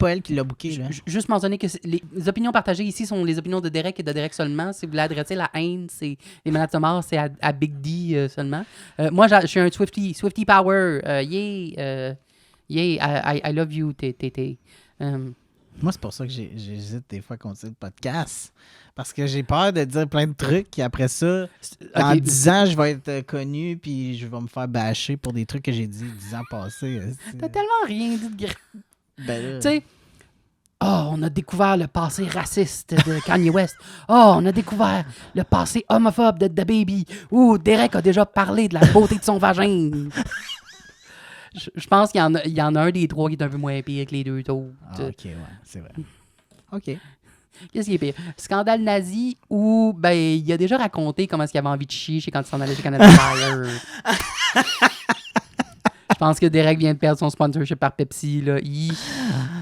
pas elle qui l'a booké. Là. Juste mentionner que les opinions partagées ici sont les opinions de Derek et de Derek seulement. Si vous voulez adresser la haine, c'est les menaces de mort, c'est à Big D seulement. Moi, je suis un Swiftie Power. Yeah, I love you, Tété. Moi, c'est pour ça que j'hésite des fois à continuer le podcast. Parce que j'ai peur de dire plein de trucs. Et après ça, dans 10 ans, je vais être connu puis je vais me faire bâcher pour des trucs que j'ai dit 10 ans passés. T'as tellement rien dit de Ben tu sais, on a découvert le passé raciste de Kanye West. On a découvert le passé homophobe de DaBaby. Derek a déjà parlé de la beauté de son vagin. Je pense qu'il y en a un des trois qui est un peu moins pire que les deux autres. OK, ouais, c'est vrai. OK. Qu'est-ce qui est pire? Scandale nazi ou, il a déjà raconté comment est-ce qu'il avait envie de chier quand il s'en allait chez Canadian Tire. Je pense que Derek vient de perdre son sponsorship par Pepsi. Là.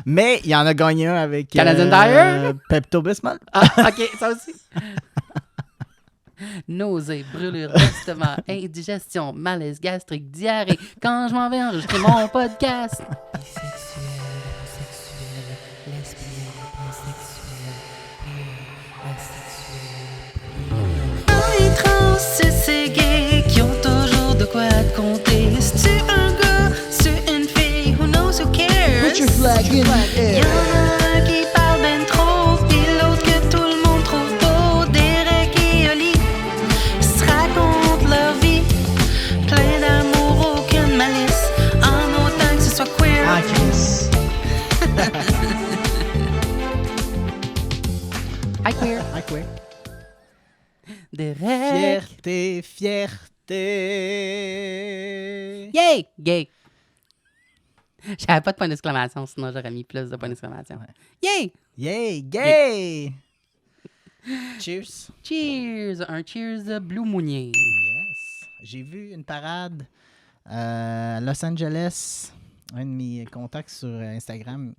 Mais il y en a gagné un avec Canadian Tire? Pepto-Bismol. OK, ça aussi. Nausées, brûlures d'estomac, indigestion, malaise gastrique, diarrhée. Quand je m'en vais enregistrer mon podcast. Bisexuel, homosexuel, lesbienne, pansexuel, asexuel. Les trans, c'est gay qui ont toujours de quoi te compter. C'est un gars, c'est une fille, who knows, who cares? Put your flag in the air. Y'en a un qui parle ben trop, pis l'autre que tout le monde trouve beau. Derek et Oli se racontent leur vie, plein d'amour, aucune malice, en autant que ce soit queer. Ah, Chris. Hi queer. Ah, queer. Derek. Fierté. Yay! Gay. J'avais pas de point d'exclamation, sinon j'aurais mis plus de points d'exclamation. Ouais. Yay! Yay, gay! Cheers. Cheers! Un cheers de Blue Mounier. Yes. J'ai vu une parade à Los Angeles. Un de mes contacts sur Instagram,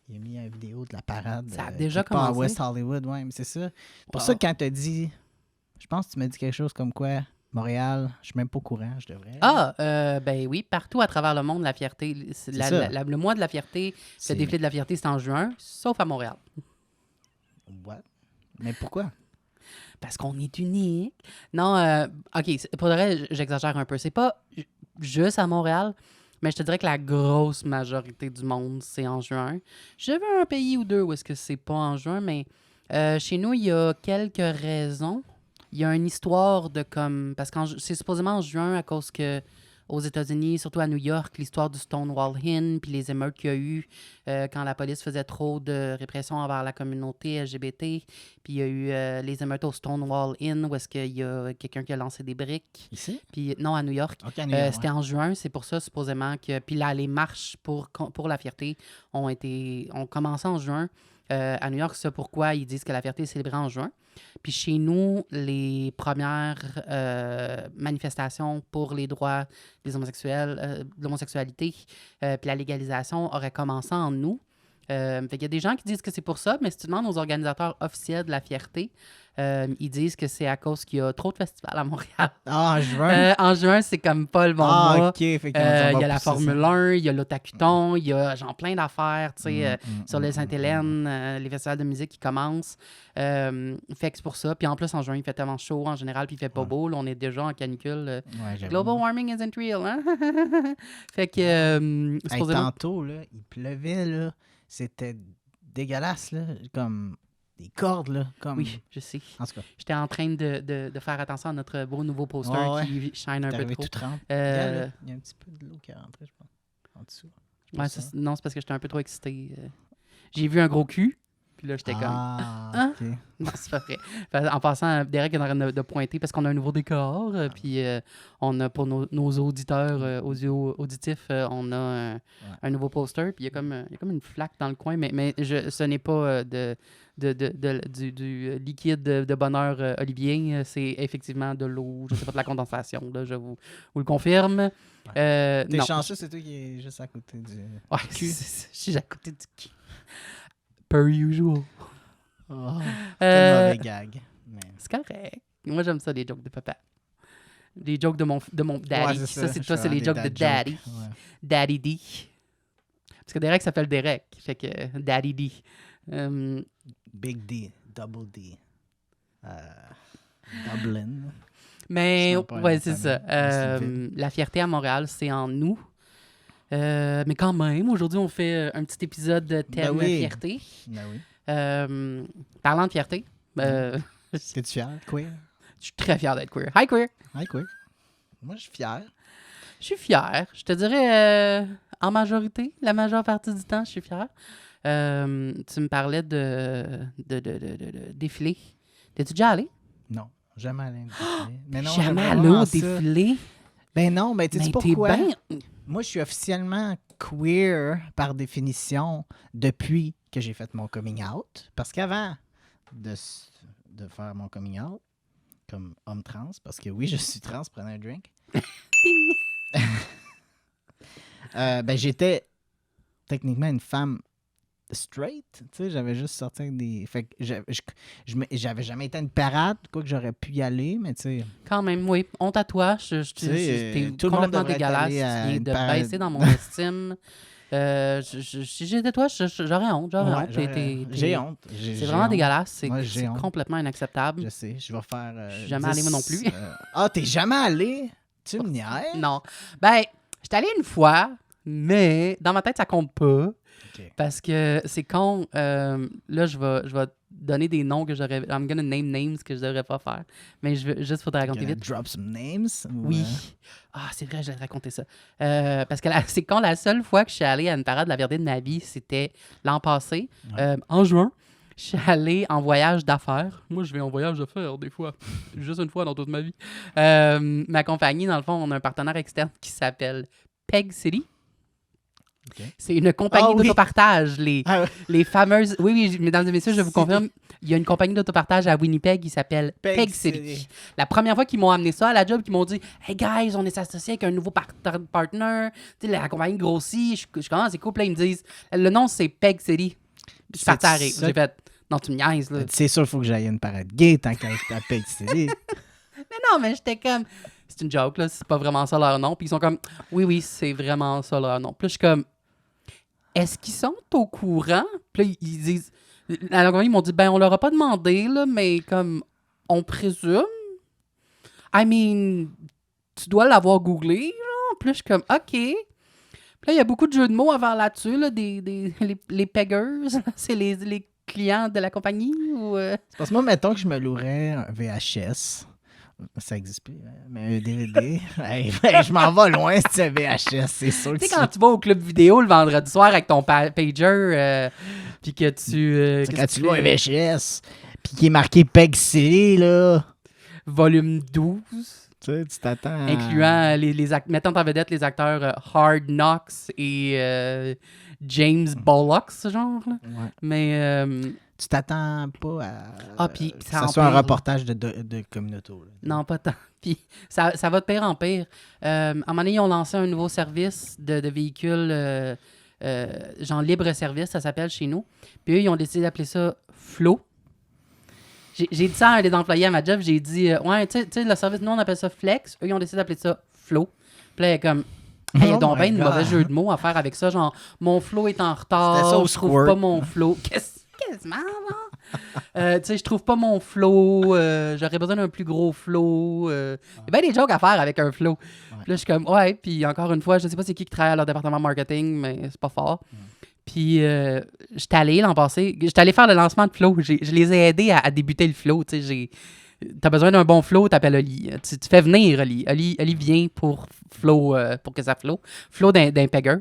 il a mis une vidéo de la parade. Ça a déjà quelque part à commencé? West Hollywood, ouais, mais c'est ça. C'est pour Wow. ça que quand tu as dit, je pense que tu m'as dit quelque chose comme quoi, Montréal, je suis même pas au courant, je devrais. Oui, partout à travers le monde, la fierté. Le mois de la fierté, le défilé de la fierté, c'est en juin, sauf à Montréal. What? Mais pourquoi? Parce qu'on est unique. Non, OK, pour de vrai, j'exagère un peu. C'est pas juste à Montréal, mais je te dirais que la grosse majorité du monde, c'est en juin. J'ai vu un pays ou deux où est-ce que c'est pas en juin, mais chez nous, il y a quelques raisons. Il y a une histoire de comme... Parce que c'est supposément en juin à cause que aux États-Unis, surtout à New York, l'histoire du Stonewall Inn, puis les émeutes qu'il y a eu quand la police faisait trop de répression envers la communauté LGBT. Puis il y a eu les émeutes au Stonewall Inn, où est-ce qu'il y a quelqu'un qui a lancé des briques. Ici? Puis non, à New York. OK, à New York, C'était en juin, c'est pour ça, supposément, que... Puis là, les marches pour la fierté ont commencé en juin. À New York, c'est ça pourquoi ils disent que la fierté est célébrée en juin. Puis chez nous, les premières manifestations pour les droits des homosexuels, de l'homosexualité, puis la légalisation auraient commencé en août. Fait qu'il y a des gens qui disent que c'est pour ça, mais si tu demandes aux organisateurs officiels de la fierté, ils disent que c'est à cause qu'il y a trop de festivals à Montréal. Ah, en juin? En juin, c'est comme pas le bon mois. OK. Fait Il y a la Formule 1, il y a l'Otakuton, il y a genre plein d'affaires, tu sais, sur l'île Sainte-Hélène, les festivals de musique qui commencent. Fait que c'est pour ça. Puis en plus, en juin, il fait tellement chaud en général, puis il fait pas beau. Là, on est déjà en canicule. Global warming isn't real, hein? Fait que... tantôt, là, il pleuvait, là. C'était dégueulasse, là. Comme des cordes, là. Comme... Oui, je sais. En tout cas. J'étais en train de faire attention à notre beau nouveau poster qui shine un peu trop. Tout trempe. Il y a un petit peu de l'eau qui est rentrée, je pense. En dessous. Ouais, non, c'est parce que j'étais un peu trop excité. J'ai vu un gros cul. Puis là, j'étais comme... Ah, OK. Non, c'est pas vrai. En passant, Derek est en train de pointer parce qu'on a un nouveau décor. Puis on a pour nos auditeurs auditifs, on a un nouveau poster. Puis il y a comme une flaque dans le coin. Mais ce n'est pas du liquide de bonheur Olivier. C'est effectivement de l'eau. Je sais pas, de la condensation. Là, je vous le confirme. T'es non. chanceux, c'est toi qui est juste à côté du cul. Je suis à côté du cul. Per usual. Oh, quel mauvais gag. Mais... C'est correct. Moi, j'aime ça, les jokes de papa. Les jokes de mon daddy. Ouais, ça, c'est les jokes de daddy. Ouais. Daddy D. Parce que Derek s'appelle Derek. Fait que Daddy D. Big D, Double D. Dublin. Mais Sinon, pas ouais, la c'est famille. ça. C'est une ville. La fierté à Montréal, c'est en nous. Mais quand même, aujourd'hui, on fait un petit épisode de thème oui. fierté. Ben oui. Parlant de fierté, je T'es-tu fier, queer? suis très fier d'être queer. Hi queer! Hi, queer. Moi, je suis fier. Je suis fier. Je te dirais, en majorité, la majeure partie du temps, je suis fier. Tu me parlais de défilé. T'es-tu déjà allé? Non, jamais allé au défilé. Mais non, Jamais j'aimerais allé vraiment au ça. défilé? Ben non, ben tu sais Mais pourquoi? bien... Moi, je suis officiellement queer par définition depuis que j'ai fait mon coming out. Parce qu'avant de faire mon coming out, comme homme trans, parce que oui, je suis trans, prenez un drink. Ben j'étais techniquement une femme straight, tu sais, j'avais juste sorti avec des... Fait que j'avais jamais été à une parade, quoi que j'aurais pu y aller, mais tu sais... Quand même, oui. Honte à toi. sais, T'es tout le monde complètement devrait dégueulasse. aller à Tu viens une de parade. baisser dans mon estime. Si j'étais toi, j'aurais honte. J'aurais Ouais, honte. j'ai honte. C'est vraiment dégueulasse. Moi, j'ai C'est honte. complètement inacceptable. Je sais, je vais faire... Je suis jamais allé, moi non plus. T'es jamais allé? Tu me niaises? Non. Ben, j'étais allée une fois, mais dans ma tête, ça compte pas. Ok. Parce que c'est con. Là, je vais donner des noms que j'aurais... I'm gonna name names que je devrais pas faire. Mais juste pour te raconter Gonna vite. drop some names? Ou, Oui. Ah, c'est vrai, je vais te raconter ça. Parce que c'est quand la seule fois que je suis allée à une parade de la vérité de ma vie, c'était l'an passé, Ouais. en juin. Je suis allée en voyage d'affaires. Moi, je vais en voyage d'affaires des fois. Juste une fois dans toute ma vie. Ma compagnie, dans le fond, on a un partenaire externe qui s'appelle Peg City. Ok. C'est une compagnie oui. d'autopartage. Ah ouais. Les fameuses... Oui, mesdames et messieurs, je vous confirme, il y a une compagnie d'autopartage à Winnipeg qui s'appelle Peg City. La première fois qu'ils m'ont amené ça à la job, qu'ils m'ont dit « Hey guys, on est associés avec un nouveau partner. Tu sais, la compagnie grossit. » Je commence, c'est cool. Puis là, ils me disent « Le nom, c'est Peg City. » Je suis parti à rire. ça- J'ai fait « Non, tu me niaises, là. » C'est sûr, il faut que j'aille à une parade gay tant qu'à Peg City. Mais non, mais j'étais comme... C'est une joke, là. C'est pas vraiment ça leur nom. Puis ils sont comme « Oui, c'est vraiment ça leur nom. » Puis là, je suis comme... Est-ce qu'ils sont au courant? Puis là, ils disent... À la compagnie, ils m'ont dit, ben, on leur a pas demandé, là, mais comme, on présume. I mean, tu dois l'avoir googlé, là. Puis là, je suis comme, OK. Puis là, il y a beaucoup de jeux de mots à faire là-dessus, là, les peggers. C'est les clients de la compagnie ou... C'est parce que moi, mettons que je me louerais un VHS. Ça existe plus, hein, mais un DVD. Hey, je m'en vais loin, si c'est un VHS, c'est sûr que Tu sais, quand tu vas au club vidéo le vendredi soir avec ton pager, puis que tu... c'est quand tu loues un VHS, puis qui est marqué Peg City, là. Volume 12. Tu sais, tu t'attends. Incluant mettant en vedette les acteurs Hard Knocks et James Bullock, ce genre. Là. Ouais. Mais Tu t'attends pas à. puis que ça ça empire, soit un là. reportage de Communauto. Là. non, pas tant. Puis ça va de pire en pire. À un moment donné, ils ont lancé un nouveau service de véhicules, genre libre service, ça s'appelle chez nous. Puis eux, ils ont décidé d'appeler ça Flow. J'ai dit ça à un des employés à ma job, j'ai dit, ouais, tu sais, le service, nous, on appelle ça Flex. Eux, ils ont décidé d'appeler ça Flow. Puis là, il y a comme, hey, il y a Oh donc my bien de God. mauvais jeux de mots à faire avec ça. Genre, mon flow est en retard, C'était ça au je trouve Squirt. pas mon flow. Quasiment, non? Tu sais, je trouve pas mon flow, j'aurais besoin d'un plus gros flow. Il y a bien des jokes à faire avec un flow. Puis là, je suis comme, ouais, puis encore une fois, je sais pas c'est qui travaille à leur département marketing, mais c'est pas fort. Puis, j'étais allé l'an passé, j'étais allé faire le lancement de Flow. Je les ai aidés à débuter le Flow. Tu sais, t'as besoin d'un bon Flow, t'appelles Oli. Tu fais venir Oli. Oli vient pour Flow, pour que ça flow. Flow d'un pegger.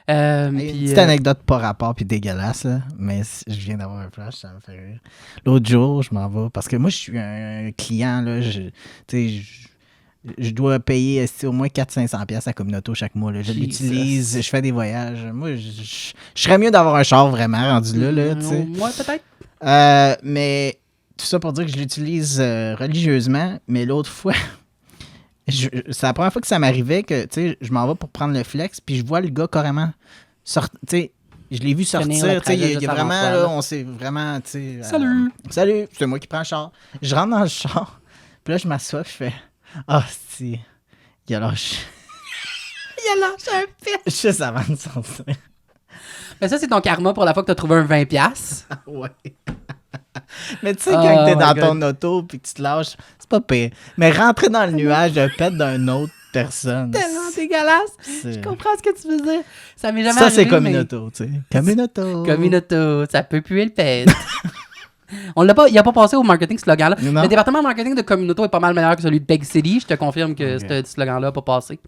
Une Puis, petite anecdote pas rapport puis dégueulasse, là, mais je viens d'avoir un flash, ça me fait rire. L'autre jour, je m'en vais, parce que moi, je suis un client, là, je dois payer au moins 400-500$ à Communauto chaque mois. Là. Je Jesus. l'utilise, je fais des voyages. Moi, je serais mieux d'avoir un char vraiment rendu là, tu sais. Moi, peut-être. Mais tout ça pour dire que je l'utilise religieusement, mais l'autre fois, c'est la première fois que ça m'arrivait que, tu sais, je m'en vais pour prendre le flex, puis je vois le gars carrément sortir, tu sais, je l'ai vu sortir, Finir le tu sais, il y a trajet vraiment, juste avant là, toi, là. on s'est vraiment, tu sais... Salut! Salut! C'est moi qui prends le char. Je rentre dans le char, puis là, je m'assois, je fais... Ah, si, il a lâché... Il a lâché un pet. Juste avant de sortir. Mais ça, c'est ton karma pour la fois que t'as trouvé un 20$. Ouais. Mais tu sais, quand t'es my dans God. ton auto puis que tu te lâches, c'est pas pire. Mais rentrer dans le nuage de pète d'une autre personne. Tellement dégueulasse. c'est- Je comprends ce que tu veux dire. Ça m'est jamais Ça, arrivé. c'est comme mais... une auto, tu sais. Comme une auto. Comme une auto, ça peut puer le pète. Il n'a pas passé au marketing, ce slogan-là. Non. Le département marketing de Communauto est pas mal meilleur que celui de Beg City. Je te confirme que Ok. ce slogan-là n'a pas passé.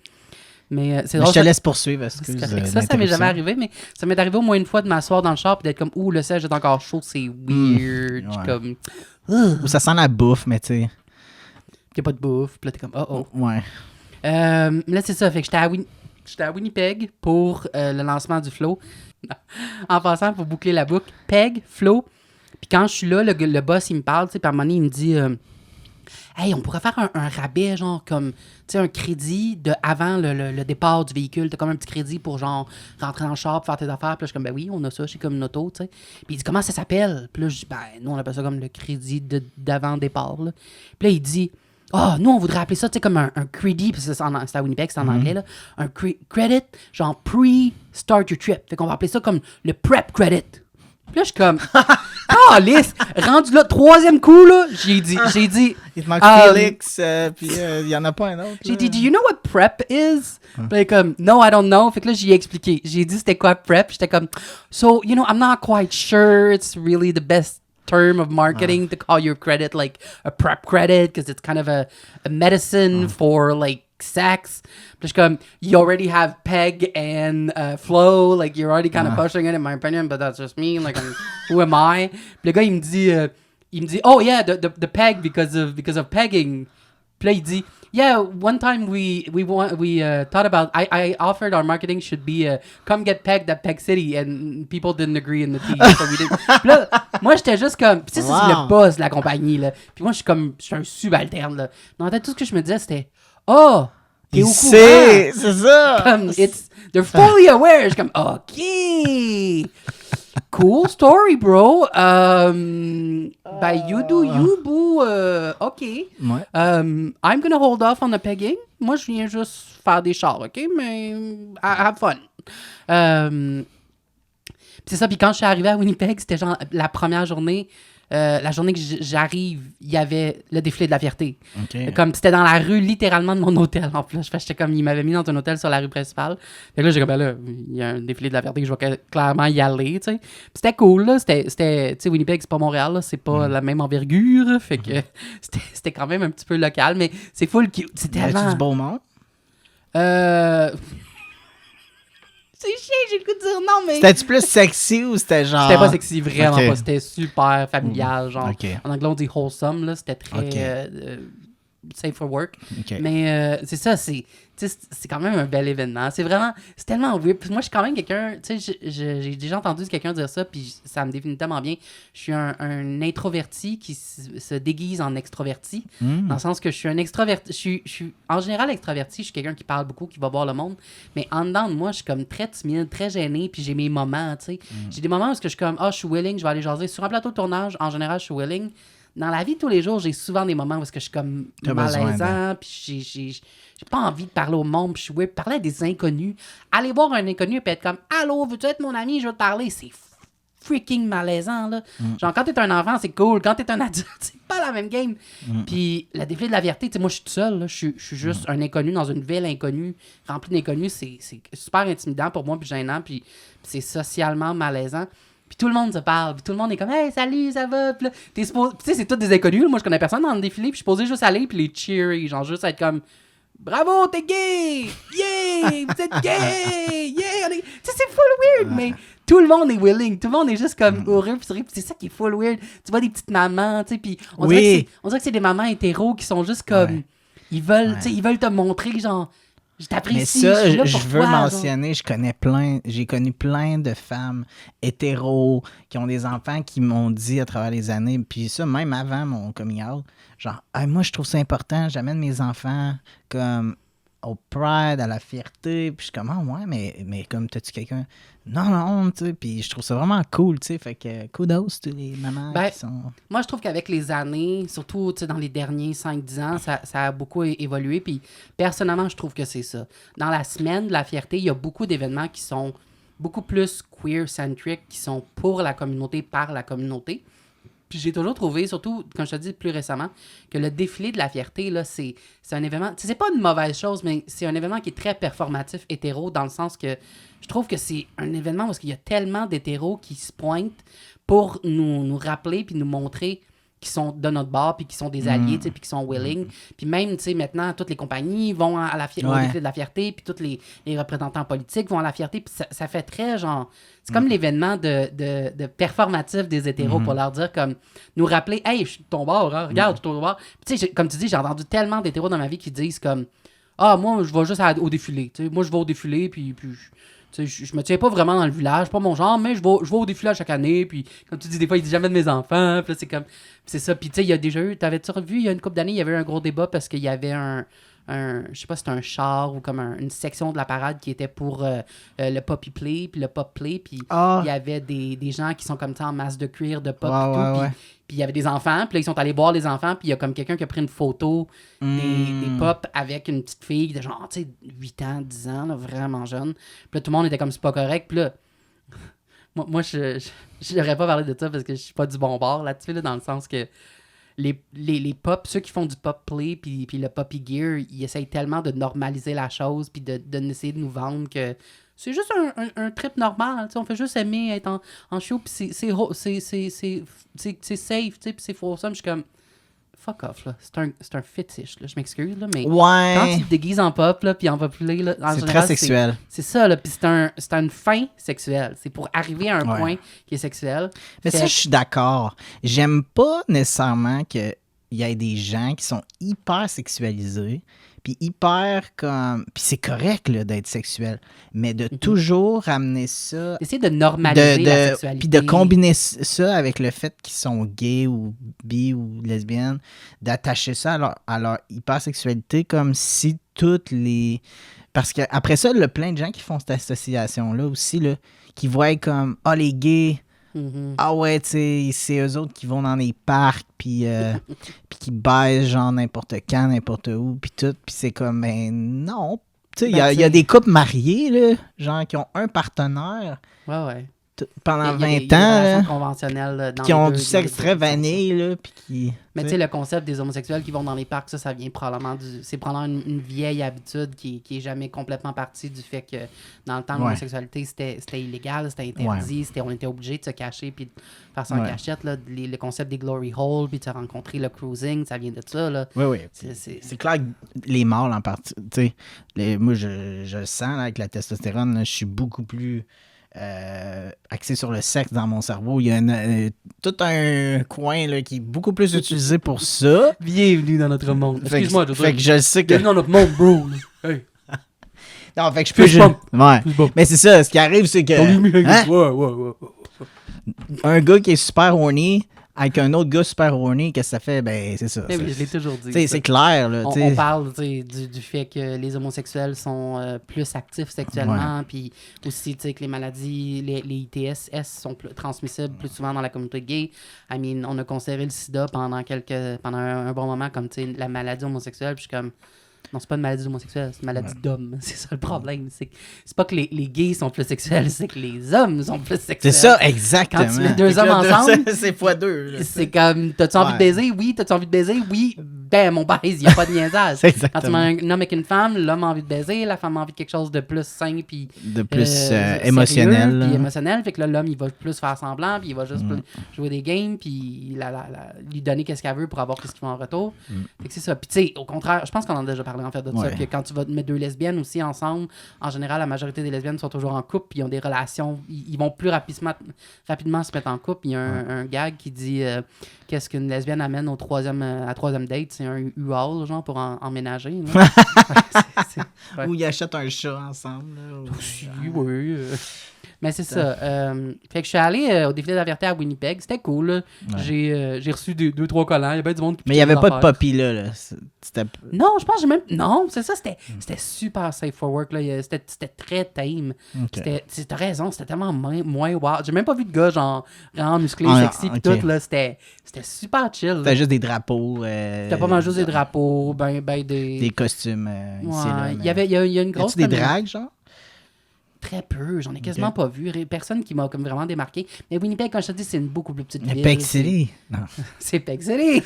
Mais c'est Mais drôle. je te laisse poursuivre, C'est excuse. correct. Ça m'est jamais arrivé, mais ça m'est arrivé au moins une fois de m'asseoir dans le char et d'être comme, ouh, le siège est encore chaud, c'est weird. Je suis ouais. comme, Ou ça sent la bouffe, mais tu sais. il n'y a pas de bouffe. Puis là, t'es comme, oh. Ouais. Là, c'est ça. Fait que j'étais à Winnipeg pour le lancement du Flow. En passant, pour boucler la boucle, Peg, Flow. Puis quand je suis là, le boss, il me parle, tu sais, puis à un moment donné, il me dit hey, on pourrait faire un rabais, genre, comme, tu sais, un crédit de avant le départ du véhicule. T'as comme un petit crédit pour, genre, rentrer dans le char, pour faire tes affaires. Puis là, je suis comme, ben oui, on a ça chez Communauto, tu sais. Puis il dit, comment ça s'appelle? Puis là, je dis, ben, nous, on appelle ça comme le crédit d'avant départ, là. Puis là, il dit, nous, on voudrait appeler ça, tu sais, comme un credit, parce que c'est à Winnipeg, c'est en anglais, là. Un credit, genre, pre-start your trip. Fait qu'on va appeler ça comme le prep credit. Puis là, je suis comme, lisse, rendu là, troisième coup, là, j'ai dit, Il te manque Félix, puis il y en a pas un autre. j'ai dit, do you know what prep is? Puis là, il est comme, no, I don't know. Fait que là, j'y ai expliqué. J'ai dit, c'était quoi prep? J'étais comme, so, you know, I'm not quite sure it's really the best term of marketing to call your credit like a prep credit because it's kind of a medicine for like sex. Puis je suis comme, you already have Peg and Flow, like you're already kind of pushing it in my opinion, but that's just me, like who am I? Puis le gars, il me dit, oh yeah, the Peg because of pegging. Puis là, il dit, yeah, one time we thought about, I offered our marketing should be come get pegged at Peg City, and people didn't agree in the team, so we didn't. Puis là, moi, j'étais juste comme, puis ça, c'est Wow. le boss de la compagnie, là. Puis moi, je suis un subalterne, là. Dans la tête, tout ce que je me disais, c'était, oh, t'es au courant. C'est ça! Comme, they're fully aware. Je suis comme, OK. Cool story, bro. Ben, you do you, boo. OK. Ouais. I'm gonna hold off on the pegging. Moi, je viens juste faire des chars, OK? Mais have fun. C'est ça, puis quand je suis arrivé à Winnipeg, c'était genre la première journée, la journée que j'arrive, il y avait le défilé de la fierté. OK. Comme c'était dans la rue, littéralement, de mon hôtel, en plus. J'étais comme, il m'avait mis dans un hôtel sur la rue principale. Fait que là, j'ai comme, ben là, il y a un défilé de la fierté que je vais clairement y aller, tu sais. Puis c'était cool, là. C'était, tu sais, Winnipeg, c'est pas Montréal, là. C'est pas la même envergure. Fait que c'était quand même un petit peu local, mais c'est full cute. C'est Y a-tu tellement... du beau monde? C'est chiant, j'ai le goût de dire non, mais... C'était-tu plus sexy ou c'était genre. C'était pas sexy, vraiment Ok. pas. C'était super familial, genre. Ok. En anglais, on dit wholesome, là. C'était très Ok. safe for work. Ok. Mais c'est ça, c'est quand même un bel événement. C'est tellement weird. Puis moi, je suis quand même quelqu'un, tu sais, j'ai déjà entendu quelqu'un dire ça, puis ça me définit tellement bien. Je suis un introverti qui se déguise en extroverti, dans le sens que je suis un extroverti. Je suis en général extraverti, je suis quelqu'un qui parle beaucoup, qui va voir le monde, mais en dedans de moi, je suis comme très timide, très gêné, puis j'ai mes moments, tu sais. J'ai des moments où je suis comme, je suis willing, je vais aller jaser. Sur un plateau de tournage, en général, je suis willing. Dans la vie de tous les jours, j'ai souvent des moments où je suis comme T'as besoin malaisant, puis j'ai pas envie de parler au monde, puis je suis weird. Parler à des inconnus. Aller voir un inconnu et être comme « Allô, veux-tu être mon ami? Je veux te parler. » C'est freaking malaisant, là. Genre, quand t'es un enfant, c'est cool. Quand t'es un adulte, c'est pas la même game. Puis la défilé de la fierté, tu sais, moi, je suis tout seul, là. Je suis juste un inconnu dans une ville inconnue, remplie d'inconnus. C'est super intimidant pour moi, puis gênant, puis c'est socialement malaisant. Puis tout le monde se parle, puis tout le monde est comme « Hey, salut, ça va? » Puis là, t'es supposé... Tu sais, c'est tous des inconnus, là. Moi, je connais personne dans le défilé, puis je suis supposé juste aller, puis les cheerer, genre juste être comme « Bravo, t'es gay! Yeah! Vous êtes gay! Yeah! » Tu sais, c'est full weird, mais tout le monde est willing. Tout le monde est juste comme heureux, puis c'est ça qui est full weird. Tu vois des petites mamans, tu sais, puis on dirait que c'est des mamans hétéros qui sont juste comme... Ils veulent, tu sais, ils veulent te montrer, genre... Je t'apprécie. Mais ça, je suis là je pour veux toi, mentionner, j'ai connu plein de femmes hétéros qui ont des enfants qui m'ont dit à travers les années, puis ça, même avant mon coming out, genre, hey, moi, je trouve ça important, j'amène mes enfants comme au pride, à la fierté, puis je suis comme, ah ouais, mais comme, t'as-tu quelqu'un? Non, tu sais, puis je trouve ça vraiment cool, tu sais, fait que kudos, tous les mamans qui sont... Moi, je trouve qu'avec les années, surtout dans les derniers 5-10 ans, ça a beaucoup évolué. Puis personnellement, je trouve que c'est ça. Dans la semaine de la fierté, il y a beaucoup d'événements qui sont beaucoup plus queer-centric, qui sont pour la communauté, par la communauté. Puis j'ai toujours trouvé, surtout, comme je te dis plus récemment, que le défilé de la fierté, là, c'est un événement... C'est pas une mauvaise chose, mais c'est un événement qui est très performatif, hétéro, dans le sens que je trouve que c'est un événement où il y a tellement d'hétéros qui se pointent pour nous rappeler puis nous montrer qui sont de notre bord, puis qui sont des alliés, puis qui sont willing. Puis même, tu sais, maintenant, toutes les compagnies vont à au défilé de la fierté, puis tous les représentants politiques vont à la fierté, puis ça fait très, genre... C'est comme l'événement de performatif des hétéros pour leur dire, comme, nous rappeler, « Hey, je suis de ton bord, hein, regarde, je suis de ton bord. » Puis tu sais, comme tu dis, j'ai entendu tellement d'hétéros dans ma vie qui disent, comme, « Ah, moi, je vais juste au défilé. » Tu sais, moi, je vais au défilé, puis je me tiens pas vraiment dans le village, pas mon genre, mais je vais au défilé chaque année. Puis, comme tu dis, des fois, il dit jamais de mes enfants. Puis là, c'est comme. C'est ça. Puis, tu sais, il y a déjà eu. T'avais-tu revu, il y a une couple d'années, il y avait eu un gros débat parce qu'il y avait je sais pas si c'était un char ou comme une section de la parade qui était pour le poppy play, puis le pop play. Puis, il y avait des gens qui sont comme ça en masse de cuir, de pop et tout. Puis il y avait des enfants, puis là, ils sont allés voir les enfants, puis il y a comme quelqu'un qui a pris une photo des pop avec une petite fille de genre, tu sais, 8 ans, 10 ans, là, vraiment jeune. Puis là, tout le monde était comme, c'est pas correct. Puis là, moi je n'aurais pas parlé de ça parce que je suis pas du bon bord là-dessus, là, dans le sens que les pop, ceux qui font du pop play, puis le poppy gear, ils essayent tellement de normaliser la chose, puis d'essayer de nous vendre que c'est juste un trip normal, on fait juste aimer être en show, puis c'est safe, puis c'est wholesome. Je suis comme, fuck off, là. C'est un fétiche, là. Je m'excuse, là, mais quand tu te déguises en pop, là, puis en pop play, là, en c'est général, très sexuel. C'est ça, là, puis c'est une fin sexuelle. C'est pour arriver à un point qui est sexuel. Mais ça, je suis d'accord. J'aime pas nécessairement qu'il y ait des gens qui sont hyper sexualisés, puis hyper comme... Puis c'est correct, là, d'être sexuel, mais de toujours ramener ça... Essayer de normaliser la sexualité. Puis de combiner ça avec le fait qu'ils sont gays ou bi ou lesbiennes, d'attacher ça à leur hypersexualité comme si toutes les... Parce qu'après ça, il y a plein de gens qui font cette association-là aussi, là, qui voient comme « Ah, les gays... » Ah ouais, tu sais, c'est eux autres qui vont dans les parcs, puis qui baisent genre n'importe quand, n'importe où, puis tout. Puis c'est comme, ben non. Tu sais, il y a des couples mariés, là, genre qui ont un partenaire pendant 20 ans, là, conventionnelles qui ont du sexe très vanille, là, puis qui... Mais tu sais, le concept des homosexuels qui vont dans les parcs, ça vient probablement c'est probablement une vieille habitude qui est jamais complètement partie du fait que dans le temps, l'homosexualité, c'était illégal, c'était interdit, on était obligé de se cacher puis de faire ça en cachette. Là. Le concept des glory holes, puis de se rencontrer, le cruising, ça vient de ça. Là. Oui. C'est clair que les mâles en partie, tu sais, moi, je le sens là, avec la testostérone, là, je suis beaucoup plus... axé sur le sexe dans mon cerveau. Il y a tout un coin là, qui est beaucoup plus utilisé pour ça. Bienvenue dans notre monde. Excuse-moi, fait que je sais que... Bienvenue dans notre monde, bro. Hey. Non, fait que je peux... Ouais. Mais c'est ça, ce qui arrive, c'est que... Un gars qui est super horny avec un autre gars super horny, qu'est-ce que ça fait? Ben, c'est ça. Oui, je l'ai toujours dit. C'est clair. Là, on parle du fait que les homosexuels sont plus actifs sexuellement, puis aussi que les maladies, les ITS sont transmissibles plus souvent dans la communauté gay. I mean, on a conservé le sida pendant un bon moment comme la maladie homosexuelle, puis je suis comme... Non, c'est pas une maladie homosexuelle, c'est une maladie d'homme. C'est ça le problème. C'est pas que les gays sont plus sexuels, c'est que les hommes sont plus sexuels. C'est ça, exactement. Quand tu mets deux hommes ensemble, c'est x2. C'est comme, t'as-tu envie de baiser? Oui. T'as-tu envie de baiser? Oui. Ben, mon baise, il n'y a pas de niaisage. Quand tu mets un homme avec une femme, l'homme a envie de baiser, la femme a envie de quelque chose de plus sain, puis de plus émotionnel. Puis émotionnel. Fait que là, l'homme, il va plus faire semblant, puis il va juste jouer des games, puis lui donner qu'est-ce qu'elle veut pour avoir qu'est-ce qu'il veut en retour. Fait que c'est ça. Puis tu sais, au contraire, je pense qu'on en a déjà parlé en fait de ça, que quand tu vas mettre deux lesbiennes aussi ensemble, en général, la majorité des lesbiennes sont toujours en couple, puis ils ont des relations, ils vont plus rapidement se mettre en couple. Il y a un gag qui dit qu'est-ce qu'une lesbienne amène à troisième date, c'est un U-Haul, genre, pour emménager. Ou ils achètent un chat ensemble. Oui. Mais c'est ça. Fait que je suis allé au défilé de la vérité à Winnipeg. C'était cool. Là. Ouais. J'ai reçu 2-3 collants. Il y avait du monde qui... Mais il n'y avait pas de poppy là. Non, je pense que j'ai même... Non, c'est ça. C'était super safe for work. Là. C'était très tame. Okay. T'as raison. C'était tellement moins wow. J'ai même pas vu de gars genre vraiment musclé, sexy pis tout. Là. C'était super chill. C'était juste des drapeaux. C'était pas mal juste des drapeaux. Des costumes ici. Là, il y a une grosse... Y a-tu des dragues, genre? Très peu. J'en ai quasiment pas vu. Personne qui m'a comme vraiment démarqué. Mais Winnipeg, quand je te dis, c'est une beaucoup plus petite ville. Peg City. Non. C'est Peg City.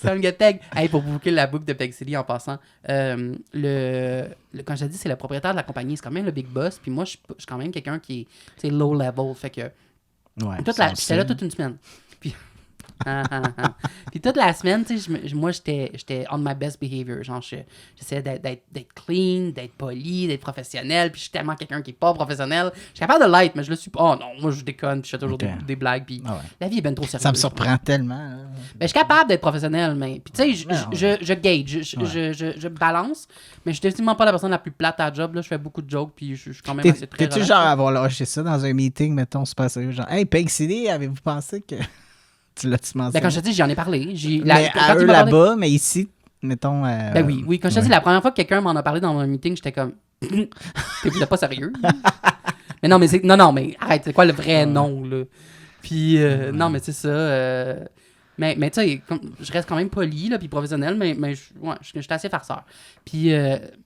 Comme que Peg. Hey, pour boucler la boucle de Peg City en passant, quand je te dis, c'est le propriétaire de la compagnie. C'est quand même le big boss. Puis moi, je suis quand même quelqu'un qui est low level. Fait que. Ouais, J'étais là toute une semaine. Puis. Puis toute la semaine, tu sais, moi, j'étais on my best behavior. Genre, j'essayais d'être clean, d'être poli, d'être professionnel. Puis je suis tellement quelqu'un qui est pas professionnel. Je suis capable de l'être, mais je le suis pas. Oh non, moi, je déconne. Puis je fais toujours des blagues. Puis la vie est bien trop sérieuse. Ça me surprend tellement. Ben, je suis capable d'être professionnel, mais. Puis tu sais, je gauge, je balance. Mais je suis définitivement pas la personne la plus plate à la job. Là. Je fais beaucoup de jokes. Puis je suis quand même assez très. T'es-tu genre à avoir lâché ça dans un meeting, mettons, super sérieux? Genre, hey, Peg City, avez-vous pensé que. Tu l'as-tu mentionné? Ben, quand je te dis, j'en ai parlé. Mais à eux là-bas, mais ici, mettons... Ben oui. Quand je te dis, la première fois que quelqu'un m'en a parlé dans un meeting, j'étais comme... T'es pas sérieux? Mais non, mais arrête, c'est quoi le vrai nom, là? Puis, non, mais c'est ça. Mais tu sais, je reste quand même poli, là, puis professionnel, mais je suis assez farceur. Puis,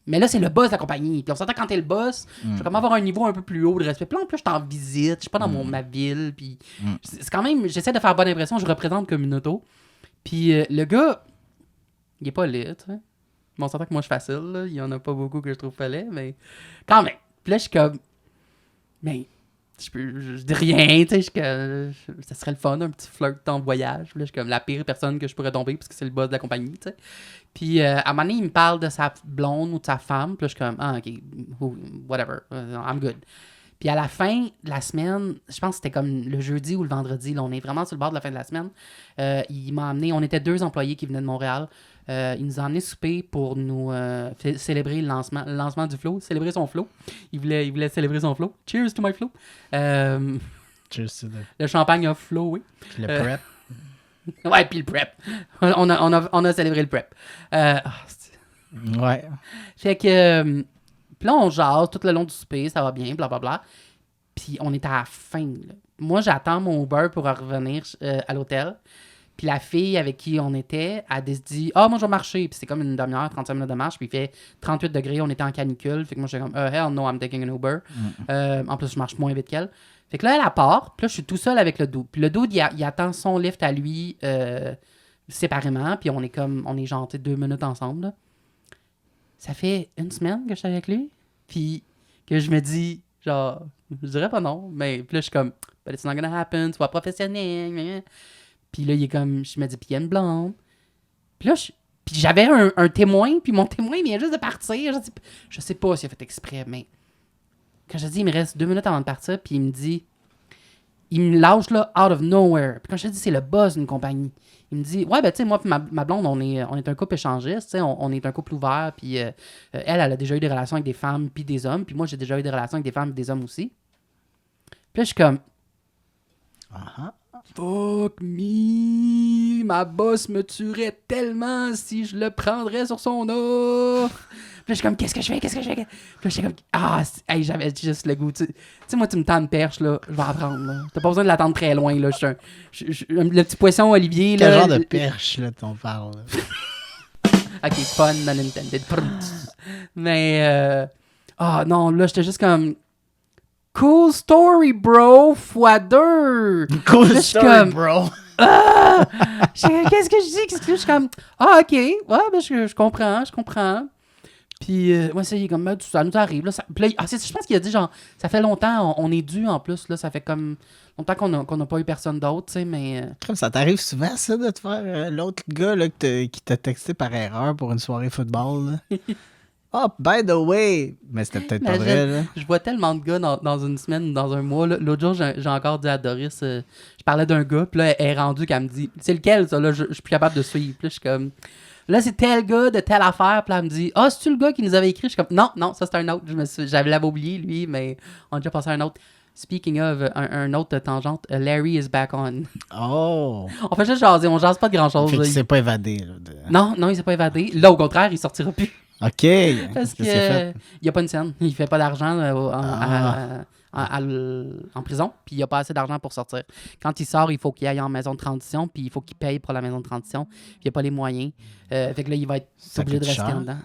mais là, c'est le boss de la compagnie. Puis on s'entend quand t'es le boss, je vais quand même avoir un niveau un peu plus haut de respect. Puis là, en plus, je suis en visite, je suis pas dans ma ville. Puis c'est quand même, j'essaie de faire bonne impression, je représente comme une auto. Puis le gars, il est pas lit, tu sais. Bon, on s'entend que moi, je suis facile, là. Il y en a pas beaucoup que je trouve pas laid, mais quand même. Puis là, je suis comme, mais... Je dis rien, tu sais, ça serait le fun, un petit flirt en voyage. Puis là, je suis comme la pire personne que je pourrais tomber parce que c'est le boss de la compagnie, tu sais. Puis à un moment donné, il me parle de sa blonde ou de sa femme. Puis là, je suis comme, ok, whatever, I'm good. Puis à la fin de la semaine, je pense que c'était comme le jeudi ou le vendredi, là, on est vraiment sur le bord de la fin de la semaine. Il m'a amené, on était 2 employés qui venaient de Montréal. Il nous a amené souper pour nous célébrer le lancement du flow, célébrer son flow. Il voulait célébrer son flow. Cheers to my flow. Cheers to le champagne a flowé. Le prep. Ouais, puis le prep. On a célébré le prep. Ouais. Fait que... Puis là, on jase tout le long du souper, ça va bien, blablabla. Puis on est à la fin, là. Moi, j'attends mon Uber pour revenir à l'hôtel. Puis la fille avec qui on était, elle se dit « Ah, moi, je vais marcher. » Puis c'est comme une demi-heure, 35 minutes de marche. Puis il fait 38 degrés, on était en canicule. Fait que moi, j'étais comme « Hell no, I'm taking an Uber. En plus, je marche moins vite qu'elle. Fait que là, elle part. Puis là, je suis tout seul avec le dude. Puis le dude, il attend son lift à lui séparément. Puis on est genre 2 minutes ensemble, là. Ça fait 1 semaine que je suis avec lui. Puis que je me dis, genre, je dirais pas non. Mais puis là, je suis comme, but it's not gonna happen, sois professionnel. Puis là, il est comme, je me dis, puis il y a une blonde. Puis là, puis j'avais un témoin, puis mon témoin vient juste de partir. Je sais pas s'il a fait exprès, mais quand je dis, il me reste 2 minutes avant de partir, puis il me lâche là, out of nowhere. Puis quand je te dis, c'est le boss d'une compagnie. Il me dit, ouais, ben, tu sais, moi et ma blonde, on est un couple échangiste, tu sais, on est un couple ouvert, puis elle a déjà eu des relations avec des femmes puis des hommes, puis moi, j'ai déjà eu des relations avec des femmes et des hommes aussi. Puis là, je suis comme, fuck me, ma boss me tuerait tellement si je le prendrais sur son offre. Puis là, je suis comme, qu'est-ce que je fais? Puis là, je suis comme, hey, j'avais juste le goût. Tu sais, moi, tu me tends une perche, là, je vais apprendre, là. T'as pas besoin de l'attendre très loin, là. Le petit poisson Olivier, là. Quel genre de perche, là, t'en parles? Ok, fun, non intended. Mais, non, là, j'étais juste comme, cool story, bro, x2. Cool story, bro. Qu'est-ce que je dis? Je suis comme, ok, ouais, ben, je comprends. Puis, moi, c'est comme, ça nous arrive. Là, puis là, je pense qu'il a dit, genre, ça fait longtemps, on est dû en plus, là, ça fait comme longtemps qu'on n'a pas eu personne d'autre, tu sais, mais... Comme ça t'arrive souvent, ça, de te faire l'autre gars là, qui t'a texté par erreur pour une soirée football, là? Oh, by the way! Mais c'était peut-être pas vrai, là. Je vois tellement de gars dans une semaine, dans un mois. Là. L'autre jour, j'ai encore dit à Doris, je parlais d'un gars, puis là, elle est rendue qu'elle me dit, c'est lequel, ça, là, je suis plus capable de suivre. Puis là, je suis comme... Là, c'est tel gars de telle affaire. Puis là, elle me dit, c'est-tu le gars qui nous avait écrit? Je suis comme, non, ça, c'est un autre. J'avais oublié, lui, mais on a déjà passé à un autre. Speaking of, un autre tangente, Larry is back on. Oh! On fait juste jaser, on jase pas de grand-chose. Fait qu'il s'est pas évadé. Là, Non, il s'est pas évadé. Là, au contraire, il sortira plus. OK! Parce qu'il n'y a pas une scène. Il fait pas d'argent en prison, puis il n'y a pas assez d'argent pour sortir. Quand il sort, il faut qu'il aille en maison de transition, puis il faut qu'il paye pour la maison de transition, puis il n'y a pas les moyens. Fait que là, il va être obligé de rester en dedans.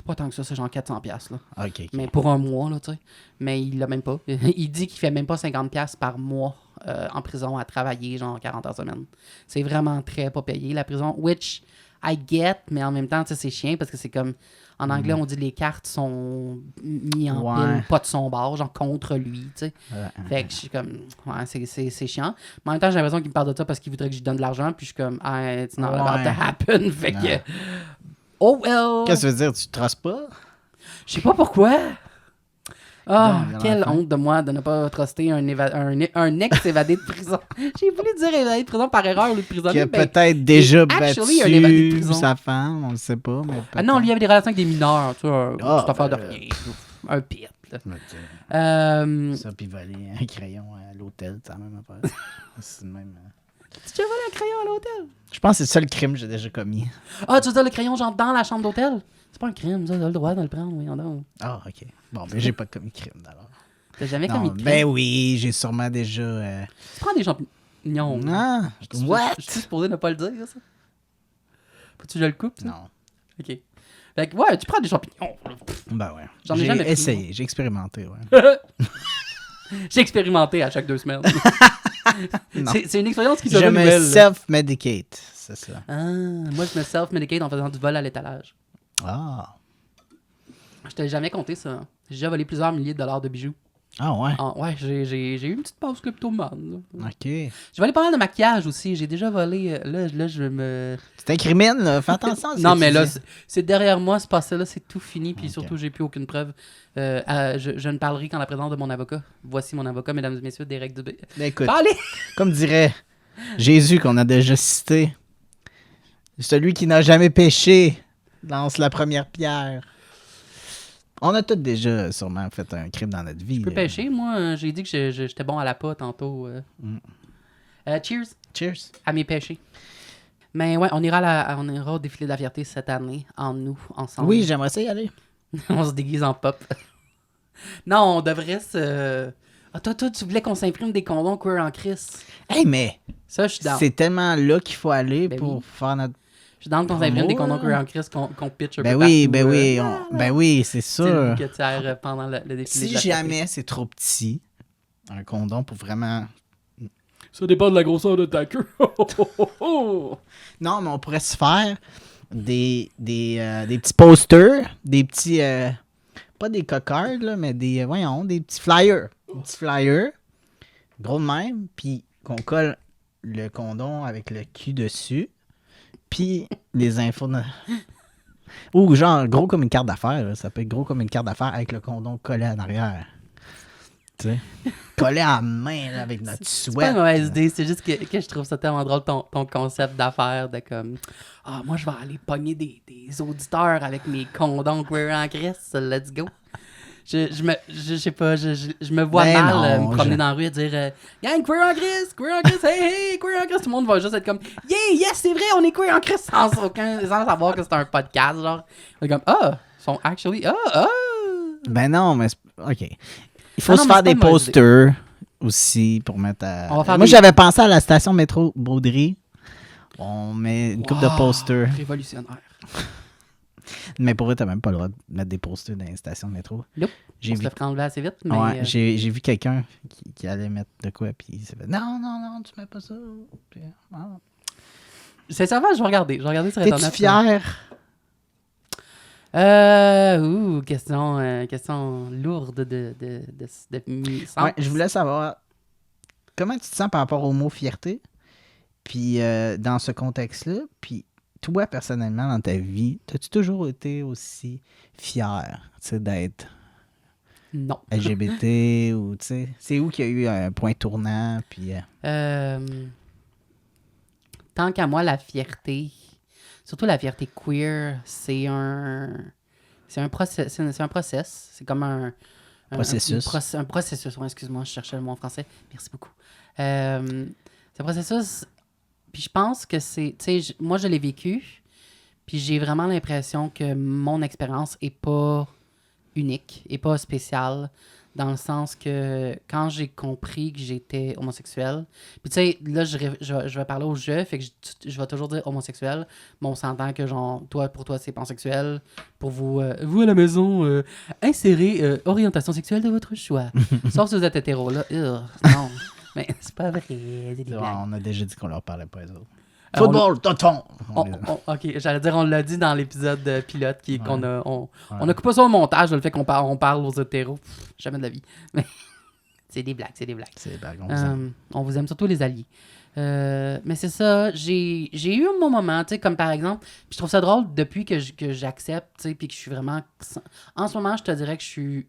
Pas tant que ça, c'est genre 400$, là. OK. Mais pour un mois, là, tu sais. Mais il l'a même pas. Il dit qu'il fait même pas 50$ par mois en prison à travailler, genre 40 heures semaine. C'est vraiment très pas payé, la prison. Which I get, mais en même temps, tu sais, c'est chiant parce que c'est comme... En anglais, on dit les cartes sont mises en pile, pas de son bord, genre contre lui, tu sais. Fait que je suis comme... Ouais, c'est chiant. Mais en même temps, j'ai l'impression qu'il me parle de ça parce qu'il voudrait que je lui donne de l'argent, puis je suis comme... Ah, it's not about to happen. Fait que... Oh well! Qu'est-ce que ça veut dire? Tu te trosses pas? Je sais pas pourquoi. Ah, Non, quelle enfin. honte de moi de ne pas truster un ex-évadé de prison. J'ai voulu dire évadé de prison par erreur ou de prisonnier. Qui a Ben, peut-être déjà actually un évadé de battu prison. sa femme, on ne sait pas. Mais ah non, lui il avait des relations avec des mineurs, tu vois, une petite affaire de ben, rien. Un pit. Là. Ça, puis voler un crayon à l'hôtel, c'est la même affaire. C'est le même. Tu as volé un crayon à l'hôtel? Je pense que c'est le seul crime que j'ai déjà commis. Ah, tu veux dire le crayon genre dans la chambre d'hôtel? C'est pas un crime, ça, t'as le droit de le prendre, oui, non. Ah, OK. Bon, ben j'ai pas commis de crime, d'alors. T'as jamais Non, commis de crime? ben oui, j'ai sûrement déjà... Tu prends des champignons. Ah, what? Je suis supposé ne pas le dire, ça? Faut-tu que je le coupe, ça? Non. OK. Fait que, ouais, tu prends des champignons. Ben ouais. J'en ai J'ai jamais pris, essayé, j'ai expérimenté, ouais. J'ai expérimenté à chaque 2 semaines. c'est une expérience qui se Je me renouvelle. self-medicate, c'est ça. Ah, moi, je me self-medicate en faisant du vol à l'étalage. Ah. Je t'ai jamais compté ça. J'ai déjà volé plusieurs milliers de dollars de bijoux. Ah ouais? Ah, ouais, j'ai eu une petite pause kleptomane. OK. J'ai volé pas mal de maquillage aussi. J'ai déjà volé... Là, je me... Tu t'incrimines, là. Fais attention à ce Non, que mais tu là, dis. c'est derrière moi, ce passé-là, c'est tout fini. Puis Ok. surtout, j'ai plus aucune preuve. Je ne parlerai qu'en la présence de mon avocat. Voici mon avocat, mesdames et messieurs, Derek Dubé. Ben, écoute, Parlez! comme dirait Jésus qu'on a déjà cité, celui qui n'a jamais péché lance la première pierre. On a tous déjà sûrement fait un crime dans notre vie. Je peux pêcher, moi. J'ai dit que j'étais bon à la pas tantôt. Cheers Cheers. à mes pêchés. Mais ouais, on ira au défilé de la fierté cette année, en nous, ensemble. Oui, j'aimerais ça y aller. On se déguise en pop. Non, on devrait se... Ah, toi, tu voulais qu'on s'imprime des condoms queer en Christ. Hey, mais Ça, je suis down. c'est tellement là qu'il faut aller Ben pour oui. faire notre... Je suis down qu'on s'imprime des condoms queer en Christ, qu'on pitch un Ben peu oui, partout. ben oui, ben oui, c'est C'est le sûr. bouquetière pendant le défilé Si de la fierté. jamais c'est trop petit, un condom pour vraiment... Ça dépend de la grosseur de ta queue. Non, mais on pourrait se faire des petits posters, des petits... pas des cocards, là, mais des petits flyers. Des petits flyers, gros de même, puis qu'on colle le condom avec le cul dessus, puis les infos... Ou genre gros comme une carte d'affaires, là. Ça peut être gros comme une carte d'affaires avec le condom collé en arrière. Tu sais? Collé à la main là, avec notre C'est pas sweat. une mauvaise idée, c'est juste que je trouve ça tellement drôle ton concept d'affaires de comme moi je vais aller pogner des auditeurs avec mes condoms queer en Christ, let's go. Je sais pas, je me vois Ben mal non, me promener dans la rue et dire gang queer en Christ, hey, queer en Christ, tout le monde va juste être comme yeah, yes, c'est vrai, on est queer en Christ sans savoir que c'est un podcast, genre. On est comme ils sont actually Ben non, mais... OK. Il faut Ah se non, mais faire c'est pas des une mauvaise posters aussi pour mettre à... On va faire Moi, des- j'avais pensé à la station métro Baudry. On met une coupe de Wow, posters. révolutionnaire. Mais pour eux, t'as même pas le droit de mettre des posters dans les stations de métro. Nope. J'ai On se vu, le ferait enlever assez vite, mais ouais, j'ai vu quelqu'un qui allait mettre de quoi, puis il s'est fait « Non, tu mets pas ça. » Puis, ah. sincèrement, je vais regarder sur T'es-tu Internet. fier? Question lourde de sens. Ouais, je voulais savoir comment tu te sens par rapport au mot fierté, puis dans ce contexte-là, puis toi, personnellement, dans ta vie, as-tu toujours été aussi fier, tu sais, d'être Non. LGBT ou, tu sais, c'est où qu'il y a eu un point tournant, puis... Tant qu'à moi, la fierté, surtout la fierté queer, c'est un process. C'est comme un Processus. un processus. Ouais, excuse-moi, je cherchais le mot en français. Merci beaucoup. C'est un processus. Puis je pense que c'est... Tu sais, moi, je l'ai vécu. Puis j'ai vraiment l'impression que mon expérience est pas unique, est pas spéciale. dans le sens que quand j'ai compris que j'étais homosexuel, puis tu sais, là, je vais parler au jeu, fait que je vais toujours dire homosexuel, mais on s'entend que, genre, pour toi, c'est pansexuel. Pour vous, vous à la maison, insérez orientation sexuelle de votre choix. Sauf si vous êtes hétéro, là. Non, mais c'est pas vrai, c'est des blagues. On a déjà dit qu'on leur parlait pas, les autres. Alors, Football, tonton! ok, j'allais dire, on l'a dit dans l'épisode pilote qu'on a. On a coupé ça au montage, le fait qu'on parle aux hétéros. Jamais de la vie. Mais c'est des blagues. C'est des blagues, on vous aime, surtout les alliés. Mais c'est ça, j'ai eu un bon moment, tu sais, comme par exemple, puis je trouve ça drôle depuis que j'accepte, tu sais, puis que je suis vraiment. En ce moment, je te dirais que je suis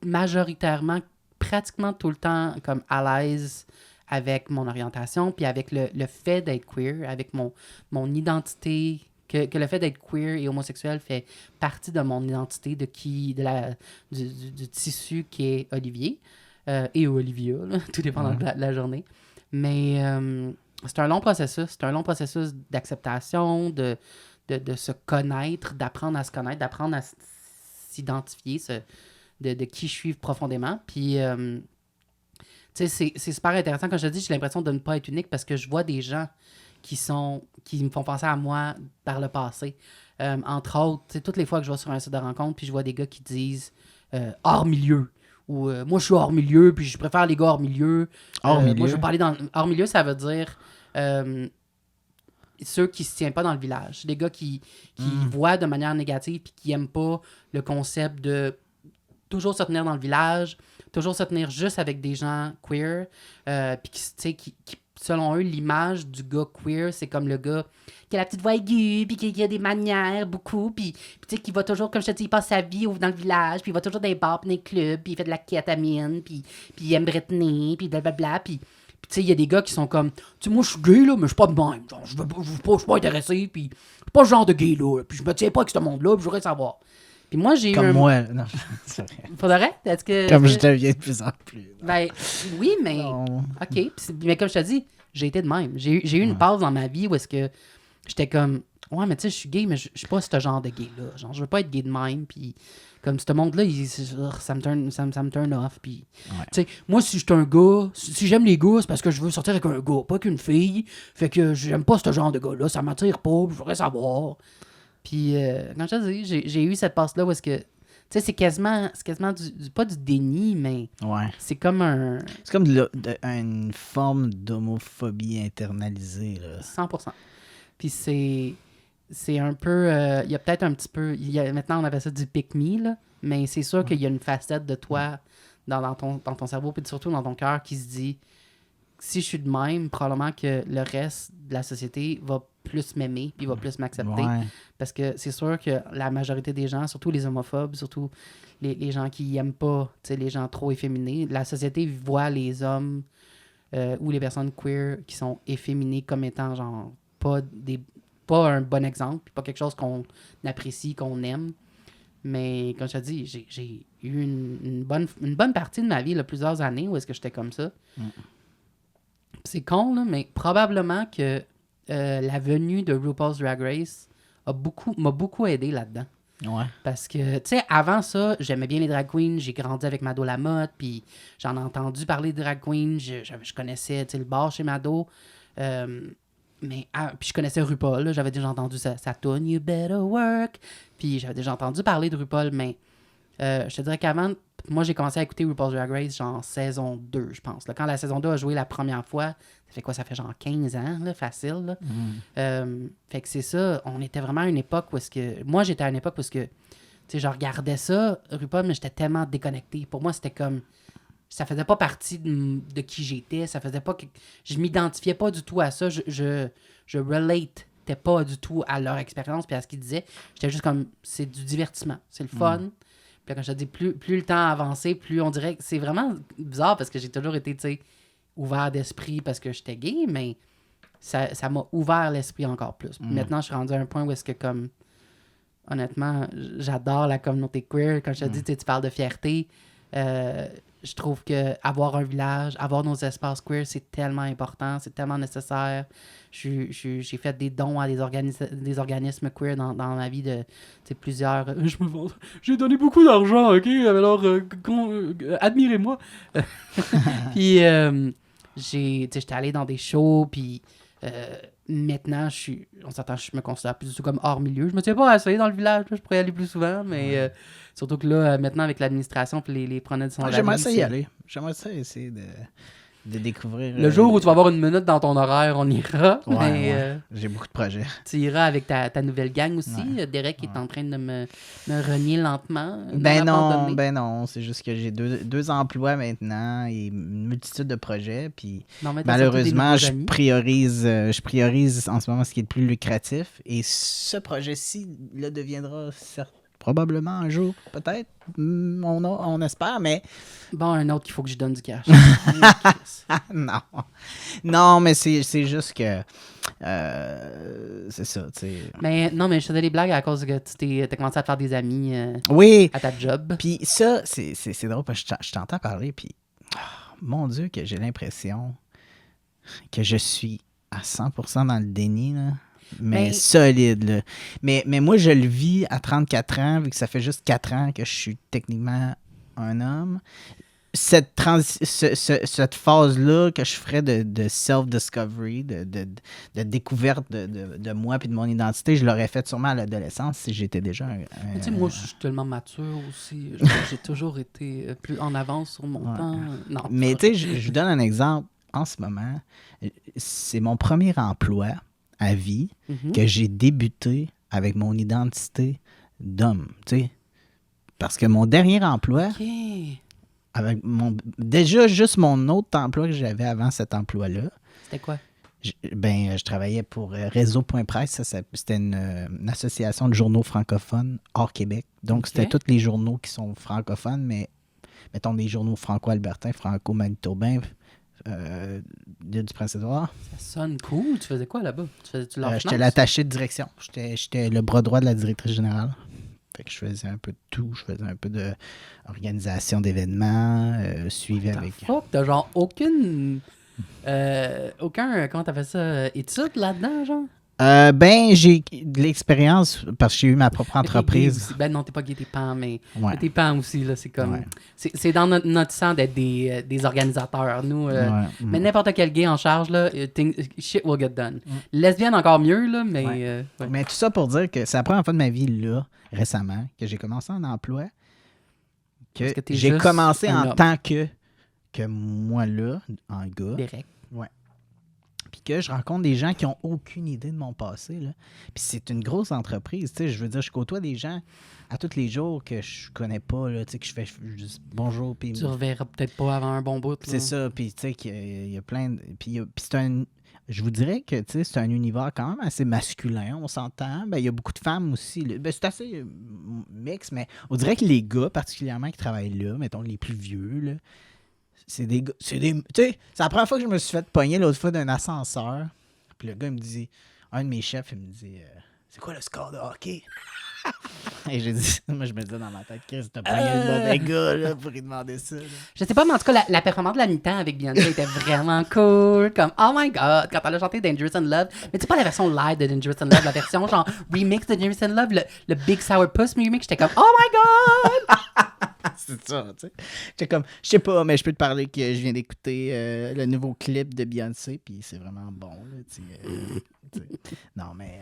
majoritairement, pratiquement tout le temps, comme à l'aise avec mon orientation, puis avec le fait d'être queer, avec mon identité, que le fait d'être queer et homosexuel fait partie de mon identité, du tissu qui est Olivier, et Olivia, là, tout dépendant de la journée. Mais c'est un long processus d'acceptation, de se connaître, d'apprendre à se connaître, d'apprendre à s'identifier, de qui je suis profondément. Puis... tu sais, c'est super intéressant. Quand je te dis, j'ai l'impression de ne pas être unique parce que je vois des gens qui me font penser à moi par le passé. Entre autres, tu sais, toutes les fois que je vais sur un site de rencontre, puis je vois des gars qui disent hors milieu. Ou moi, je suis hors milieu, puis je préfère les gars hors milieu. Hors milieu. Moi, je veux pas aller dans. Hors milieu, ça veut dire ceux qui se tiennent pas dans le village. Des gars qui voient de manière négative, puis qui aiment pas le concept de toujours se tenir dans le village, toujours se tenir juste avec des gens queer, puis qui, selon eux, l'image du gars queer, c'est comme le gars qui a la petite voix aiguë, puis qui a des manières beaucoup, puis tu sais, qui va toujours, comme je te dis, il passe sa vie dans le village, puis il va toujours dans les bars, puis dans les clubs, puis il fait de la kétamine, puis il aime Britney, puis blablabla, puis tu sais, il y a des gars qui sont comme, tu sais, moi je suis gay, là, mais je suis pas de même, genre, je suis pas intéressé, puis je suis pas ce genre de gay, là, puis je me tiens pas avec ce monde-là, puis je voudrais savoir. Puis moi, j'ai comme eu moi. Non, c'est vrai. Faudrait? Est-ce que... Comme je deviens de plus en plus. Ben, oui, mais... Non. OK. Mais comme je te dis, j'ai été de même. J'ai eu une pause dans ma vie où est-ce que j'étais comme... Ouais, mais tu sais, je suis gay, mais je suis pas ce genre de gay-là. Genre, je veux pas être gay de même, puis... Comme ce monde-là, ça me turn off, puis... Tu sais, moi, si je suis un gars, si j'aime les gars, c'est parce que je veux sortir avec un gars, pas qu'une fille. Fait que j'aime pas ce genre de gars-là, ça m'attire pas, je voudrais savoir... Puis, quand je te dis, j'ai eu cette passe-là où est-ce que... Tu sais, c'est quasiment pas du déni, mais c'est comme un... C'est comme une forme d'homophobie internalisée, là. 100%. Puis c'est un peu... Il y a peut-être un petit peu... Maintenant, on appelle ça du pick-me, là. Mais c'est sûr qu'il y a une facette de toi dans ton cerveau, puis surtout dans ton cœur, qui se dit... Si je suis de même, probablement que le reste de la société va plus m'aimer puis va plus m'accepter. Ouais. Parce que c'est sûr que la majorité des gens, surtout les homophobes, surtout les gens qui n'aiment pas les gens trop efféminés, la société voit les hommes ou les personnes queer qui sont efféminés comme étant genre pas un bon exemple, puis pas quelque chose qu'on apprécie, qu'on aime. Mais comme je te dis, j'ai eu une bonne partie de ma vie, là, plusieurs années, où est-ce que j'étais comme ça. C'est con, là, mais probablement que la venue de RuPaul's Drag Race m'a beaucoup aidé là-dedans. Ouais. Parce que, tu sais, avant ça, j'aimais bien les drag queens. J'ai grandi avec Mado Lamotte, puis j'en ai entendu parler de drag queens. Je connaissais, tu sais, le bar chez Mado. Puis je connaissais RuPaul. Là, j'avais déjà entendu sa tune « You Better Work ». Puis j'avais déjà entendu parler de RuPaul, mais je te dirais qu'avant... Moi, j'ai commencé à écouter RuPaul's Drag Race, genre saison 2, je pense. Là, quand la saison 2 a joué la première fois, ça fait quoi? Ça fait genre 15 ans, là, facile. Là. Fait que c'est ça. On était vraiment à une époque où est-ce que... Moi, j'étais à une époque où est-ce que... Tu sais, je regardais ça, RuPaul, mais j'étais tellement déconnecté. Pour moi, c'était comme... Ça faisait pas partie de qui j'étais. Ça faisait pas que... Je m'identifiais pas du tout à ça. Je relatais pas du tout à leur expérience puis à ce qu'ils disaient. J'étais juste comme... C'est du divertissement. C'est le fun. Puis quand je te dis, plus le temps a avancé, plus on dirait que c'est vraiment bizarre parce que j'ai toujours été, tu sais, ouvert d'esprit parce que j'étais gay, mais ça m'a ouvert l'esprit encore plus. Maintenant, je suis rendu à un point où est-ce que, comme, honnêtement, j'adore la communauté queer. Quand je te dis, tu parles de fierté, je trouve que avoir un village, avoir nos espaces queer, c'est tellement important, c'est tellement nécessaire. J'ai fait des dons à des organismes queer dans ma vie de plusieurs. J'ai donné beaucoup d'argent, ok? Alors, admirez-moi. Puis, j'étais allé dans des shows, puis maintenant, on s'entend, je me considère plus du tout comme hors milieu. Je me tiens pas à essayer dans le village, là, je pourrais y aller plus souvent, mais surtout que là, maintenant, avec l'administration puis les preneurs de son J'aimerais ça y aller. J'aimerais ça essayer de découvrir. Le jour où tu vas avoir une minute dans ton horaire, on ira. Ouais, mais ouais. J'ai beaucoup de projets. tu iras avec ta nouvelle gang aussi. Ouais. Derek est en train de me renier lentement. Ben non. C'est juste que j'ai deux emplois maintenant et une multitude de projets. Puis Non, mais malheureusement, je priorise en ce moment ce qui est le plus lucratif. Et ce projet-ci là, deviendra probablement un jour, peut-être. On espère, mais... Bon, un autre qu'il faut que je donne du cash. Non. Non, mais c'est juste que... c'est ça, tu sais. Mais non, mais je faisais des blagues à cause que t'as commencé à te faire des amis Oui. à ta job. Puis ça, c'est drôle parce que je t'entends parler, puis... mon Dieu, que j'ai l'impression que je suis à 100% dans le déni, là. Mais solide, là. Mais moi, je le vis à 34 ans, vu que ça fait juste 4 ans que je suis techniquement un homme. Cette phase-là que je ferais de self-discovery, de découverte de moi et de mon identité, je l'aurais faite sûrement à l'adolescence si j'étais déjà Tu sais, moi, je suis tellement mature aussi. J'ai toujours été plus en avance sur mon temps. Non, mais tu sais, je vous donne un exemple. En ce moment, c'est mon premier emploi à vie que j'ai débuté avec mon identité d'homme, tu sais. Parce que mon dernier emploi, avec déjà juste mon autre emploi que j'avais avant cet emploi-là. C'était quoi? Je travaillais pour Réseau.presse. C'était une association de journaux francophones hors Québec. Donc, c'était tous les journaux qui sont francophones, mais mettons des journaux franco-albertains, franco-manitobains, du Prince-Édouard. Ça sonne cool. Tu faisais quoi là-bas? J'étais l'attaché de direction. J'étais le bras droit de la directrice générale. Fait que je faisais un peu de tout. Je faisais un peu d'organisation d'événements, suivi avec... Fuck, t'as genre aucun... Comment t'appelles ça? Étude là-dedans, genre? J'ai de l'expérience parce que j'ai eu ma propre entreprise. Ben non, t'es pas gay, t'es pan, mais t'es pan aussi, là, c'est comme... Ouais. C'est dans notre sang d'être des organisateurs, nous. Mais n'importe quel gay en charge, là, shit will get done. Lesbienne, encore mieux, là, mais... Mais tout ça pour dire que c'est la première fois de ma vie, là, récemment, que j'ai commencé un emploi, que j'ai commencé en tant que moi, là, en gars. Direct. Ouais. Puis que je rencontre des gens qui n'ont aucune idée de mon passé, là. Puis c'est une grosse entreprise, tu sais, je veux dire, je côtoie des gens à tous les jours que je connais pas, là, tu sais, que je fais juste bonjour, puis... Tu reverras peut-être pas avant un bon bout, là. C'est ça, puis tu sais, qu'il y a plein de... Puis c'est un... Je vous dirais que, tu sais, c'est un univers quand même assez masculin, on s'entend. Ben, il y a beaucoup de femmes aussi. Ben, c'est assez mix, mais on dirait que les gars, particulièrement, qui travaillent là, mettons, les plus vieux, là, c'est des gars. Tu sais, c'est la première fois que je me suis fait pogner l'autre fois d'un ascenseur. Puis le gars, il me dit, un de mes chefs, il me dit, c'est quoi le score de hockey? Et j'ai dit, moi, je me disais dans ma tête, Chris, t'as pogné le mauvais gars, là, pour lui demander ça. Là. Je sais pas, mais en tout cas, la performance de la mi-temps avec Beyoncé était vraiment cool. Comme, oh my god, quand elle a chanté Dangerous in Love. Mais tu sais pas la version live de Dangerous in Love, la version genre remix de Dangerous in Love, le Big Sour Puss remix, j'étais comme, oh my god! C'est ça, tu sais. J'étais comme, je sais pas, mais je peux te parler que je viens d'écouter le nouveau clip de Beyoncé, puis c'est vraiment bon, là, tu sais. Non, mais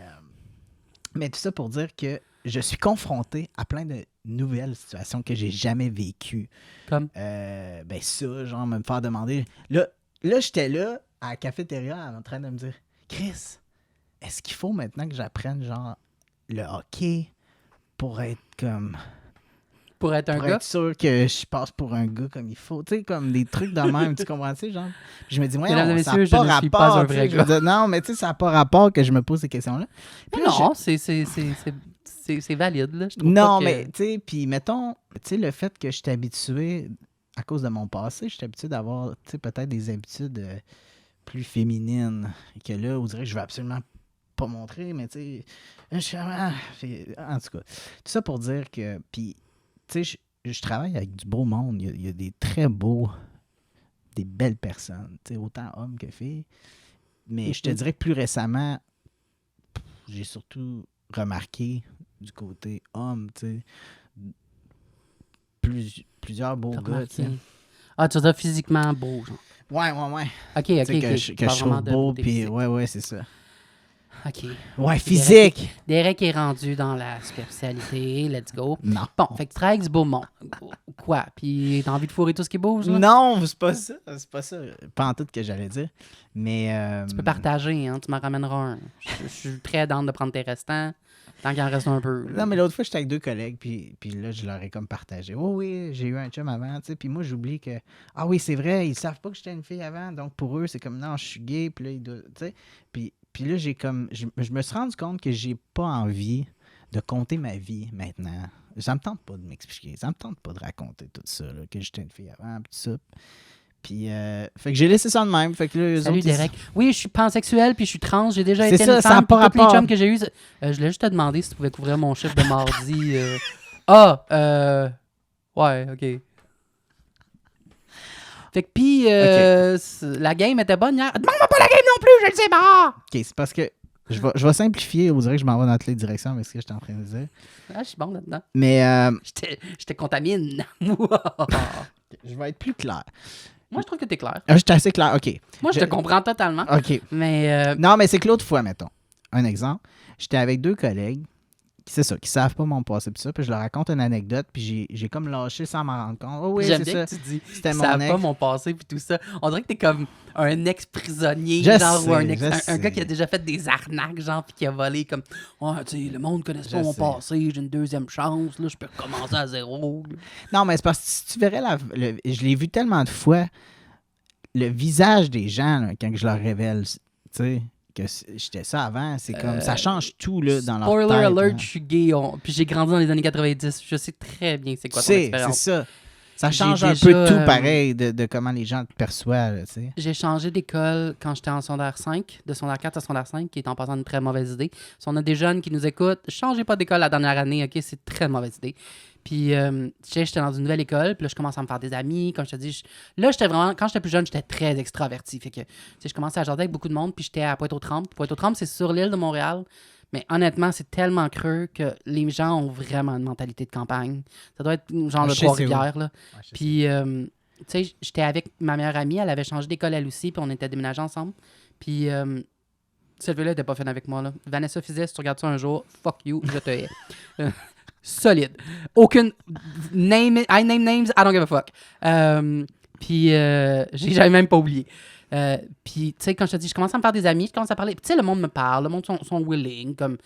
tout ça pour dire que je suis confronté à plein de nouvelles situations que j'ai jamais vécues. Comme? Ben ça, genre, me faire demander... Là j'étais là, à la cafétéria, en train de me dire, Chris, est-ce qu'il faut maintenant que j'apprenne, genre, le hockey pour être comme... Pour être un pour gars? être sûr que je passe pour un gars comme il faut. Tu sais, comme des trucs de même, tu comprends, tu sais, genre. Puis je me dis, ouais, ça n'a pas rapport. Pas un vrai gars. Dire, non, mais tu sais, ça n'a pas rapport que je me pose ces questions-là. Puis non, c'est valide, là. Je trouve non, que... mais tu sais, puis mettons, tu sais, le fait que je suis habitué, à cause de mon passé, je suis habitué d'avoir, tu sais, peut-être des habitudes plus féminines. Et que là, on dirait que je veux absolument pas montrer, mais tu sais, en tout cas, tout ça pour dire que, puis, tu sais, je travaille avec du beau monde. Il y a des très beaux, des belles personnes, tu sais, autant hommes que filles. Mais je te dirais que plus récemment, j'ai surtout remarqué du côté homme, tu sais, plusieurs beaux T'as gars, tu sais. remarqué. Ah, tu veux dire physiquement beau, genre. Ouais. OK, Tu OK, sais, que OK. je Parle trouve vraiment de beau, beauté puis physique. ouais, c'est ça. OK. Ouais, physique! Derek est rendu dans la superficialité. Let's go. Non. Bon, fait que tu travailles avec du beau monde. Quoi? Puis t'as envie de fourrer tout ce qui bouge, là? Non, c'est pas ça. C'est pas ça. Pas en tout que j'allais dire. Mais. Tu peux partager, hein? Tu m'en ramèneras un. Je suis très down de prendre tes restants, tant qu'il en reste un peu. Non, mais l'autre fois, j'étais avec 2 collègues, puis là, je leur ai comme partagé. Oh oui, j'ai eu un chum avant, tu sais. Puis moi, j'oublie que. Ah oui, c'est vrai, ils savent pas que j'étais une fille avant. Donc pour eux, c'est comme non, je suis gay, puis là, ils doivent. Tu sais. Puis là, j'ai comme. Je me suis rendu compte que j'ai pas envie de compter ma vie maintenant. Ça me tente pas de m'expliquer. Ça me tente pas de raconter tout ça, là, que j'étais une fille avant, puis tout ça. Puis, fait que j'ai laissé ça de même. Fait que là, eux Salut autres, Derek. Oui, je suis pansexuel puis je suis trans. J'ai déjà C'est été ça, une ça a femme. pas Puis tous les rapport. chums que j'ai eu, je voulais juste te demander si tu pouvais couvrir mon chiffre de mardi. Ouais, ok. Fait que puis la game était bonne hier. Demande-moi pas la game non plus, je le sais pas. OK, c'est parce que je vais simplifier. On dirait que je m'en vais dans toutes les directions avec ce que j'étais en train de dire. Ah, je suis bon là-dedans. Mais Je te contamine. je vais être plus clair. Moi, je trouve que t'es clair. J'étais assez clair. OK. Moi, je te comprends totalement. OK. Mais Non, mais c'est que l'autre fois, mettons, un exemple, j'étais avec 2 collègues, c'est ça, qui savent pas mon passé, puis ça, puis je leur raconte une anecdote, puis j'ai comme lâché sans m'en rendre compte. Oh oui, j'aime c'est bien ça. que tu dis C'était ça mon savent ex. pas mon passé puis tout ça. On dirait que t'es comme un ex-prisonnier, Je genre, ou sais, je un sais. gars qui a déjà fait des arnaques, genre, puis qui a volé comme ouais, tu sais, le monde connaît pas Je mon sais. passé, j'ai une deuxième chance, là, je peux recommencer à zéro. Non, mais c'est parce que si tu verrais, je l'ai vu tellement de fois, le visage des gens, là, quand je leur révèle, tu sais, que j'étais ça avant, c'est comme, ça change tout, là, dans leur tête. Spoiler alert, là. je suis gay, puis j'ai grandi dans les années 90, je sais très bien c'est quoi ton C'est expérience. ça. Ça J'ai change un déjà, peu tout pareil de comment les gens te perçoivent, tu sais. J'ai changé d'école quand j'étais en secondaire 5, de secondaire 4 à secondaire 5, qui est en passant une très mauvaise idée. Si on a des jeunes qui nous écoutent, changez pas d'école la dernière année, OK? C'est une très mauvaise idée. Puis, tu sais, j'étais dans une nouvelle école, puis là, je commence à me faire des amis. Comme je te dis, là, j'étais vraiment, quand j'étais plus jeune, j'étais très extraverti. Fait que, tu sais, je commençais à jaser avec beaucoup de monde, puis j'étais à Pointe-aux-Trembles. Pointe-aux-Trembles, c'est sur l'île de Montréal. Mais honnêtement, c'est tellement creux que les gens ont vraiment une mentalité de campagne. Ça doit être genre de Je sais Trois-Rivières, là. Ouais, je sais. Puis, tu sais, j'étais avec ma meilleure amie, elle avait changé d'école elle aussi, puis on était déménagés ensemble. Puis, cette fille-là n'était pas fine avec moi, là. Vanessa Fizet, si tu regardes ça un jour, fuck you, je te hais. Solide. Aucune. I name names, I don't give a fuck. Puis, j'avais même pas oublié. Puis, tu sais, quand je te dis, je commence à me faire des amis, je commence à parler. Tu sais, le monde me parle, le monde sont willing, comme.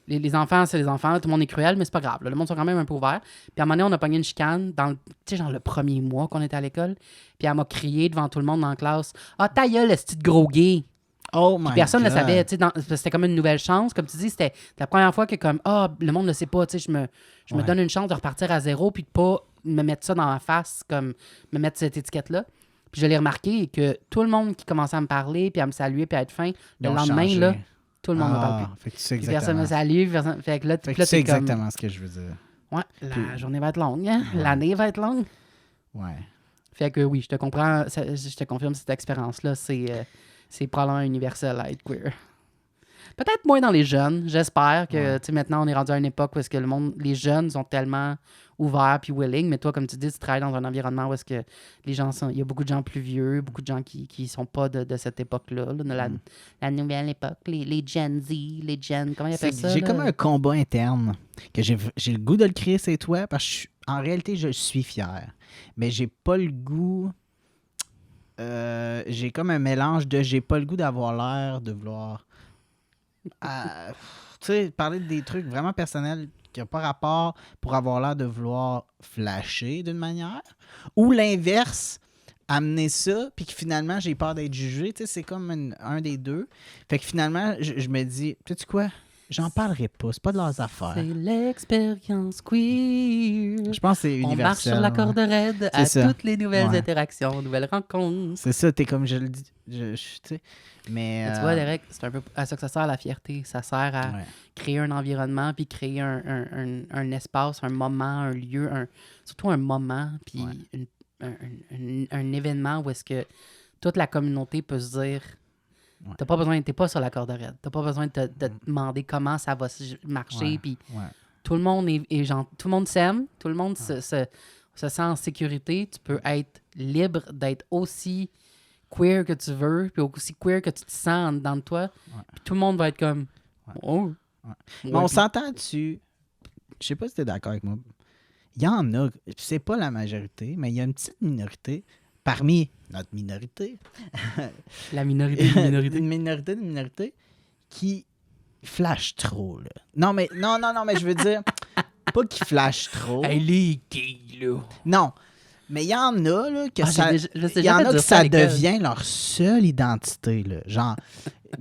Les enfants, c'est les enfants, tout le monde est cruel, mais c'est pas grave. Là, le monde sont quand même un peu ouverts. Puis à un moment donné, on a pogné une chicane dans tu sais, genre le premier mois qu'on était à l'école. Puis elle m'a crié devant tout le monde dans la classe. Ah, ta gueule, le petit gros gay. Oh my Puis personne ne le God. savait. Tu sais, c'était comme une nouvelle chance. Comme tu dis, c'était la première fois que, comme, le monde ne le sait pas. Tu sais, je me Ouais. donne une chance de repartir à zéro puis de pas me mettre ça dans la face, comme me mettre cette étiquette-là. Puis je l'ai remarqué que tout le monde qui commençait à me parler, puis à me saluer, puis à être fin, Ils le ont lendemain, changé. là, tout le monde me parle plus. Fait que tu sais Puis personne exactement. me salue, personne... Fait que là, Fait que puis là, tu sais t'es comme... exactement ce que je veux dire. Ouais, la Puis- journée va être longue, hein? Ouais. L'année va être longue. Ouais. Fait que oui, je te comprends, je te confirme cette expérience-là, c'est probablement universel à être queer. Peut-être moins dans les jeunes. J'espère que Ouais. tu sais, maintenant, on est rendu à une époque où est-ce que les jeunes sont tellement ouverts puis willing. Mais toi, comme tu dis, tu travailles dans un environnement où est-ce que les gens sont... Il y a beaucoup de gens plus vieux, beaucoup de gens qui sont pas de cette époque-là, là, de la nouvelle époque, les Gen Z, les Gen... Comment ils appellent ça? J'ai là? comme un combat interne que j'ai le goût de le créer, c'est toi, parce que en réalité, je suis fier. Mais j'ai pas le goût... j'ai comme un mélange de j'ai pas le goût d'avoir l'air de vouloir... tu sais, parler des trucs vraiment personnels qui n'ont pas rapport pour avoir l'air de vouloir flasher d'une manière. Ou l'inverse, amener ça, puis que finalement, j'ai peur d'être jugé. Tu sais, c'est comme un des deux. Fait que finalement, je me dis, sais-tu quoi? j'en parlerai pas. C'est pas de leurs affaires. C'est l'expérience queer. Je pense que c'est universel. On marche sur la corde raide à toutes les nouvelles interactions, nouvelles rencontres. C'est ça, t'es comme je le dis. Tu sais. Mais tu vois, Derek, c'est un peu à ça que ça sert, la fierté. Ça sert à créer un environnement, puis créer un espace, un moment, un lieu, surtout un moment, puis un événement où est-ce que toute la communauté peut se dire t'es pas sur la corde raide. T'as pas besoin de te demander comment ça va marcher, puis tout le monde tout le monde s'aime, tout le monde se sent en sécurité. Tu peux être libre d'être aussi queer que tu veux, puis aussi queer que tu te sens dans toi. Puis tout le monde va être comme Mais on s'entend dessus. Je sais pas si t'es d'accord avec moi. Il y en a, c'est pas la majorité, mais il y a une petite minorité parmi notre minorité. La minorité de minorité. Une minorité de minorité qui flash trop, là. Non, mais je veux dire, pas qui flash trop. Elle est gay, là. Non. Mais il y en a, là, que ça devient leur seule identité, là. Genre,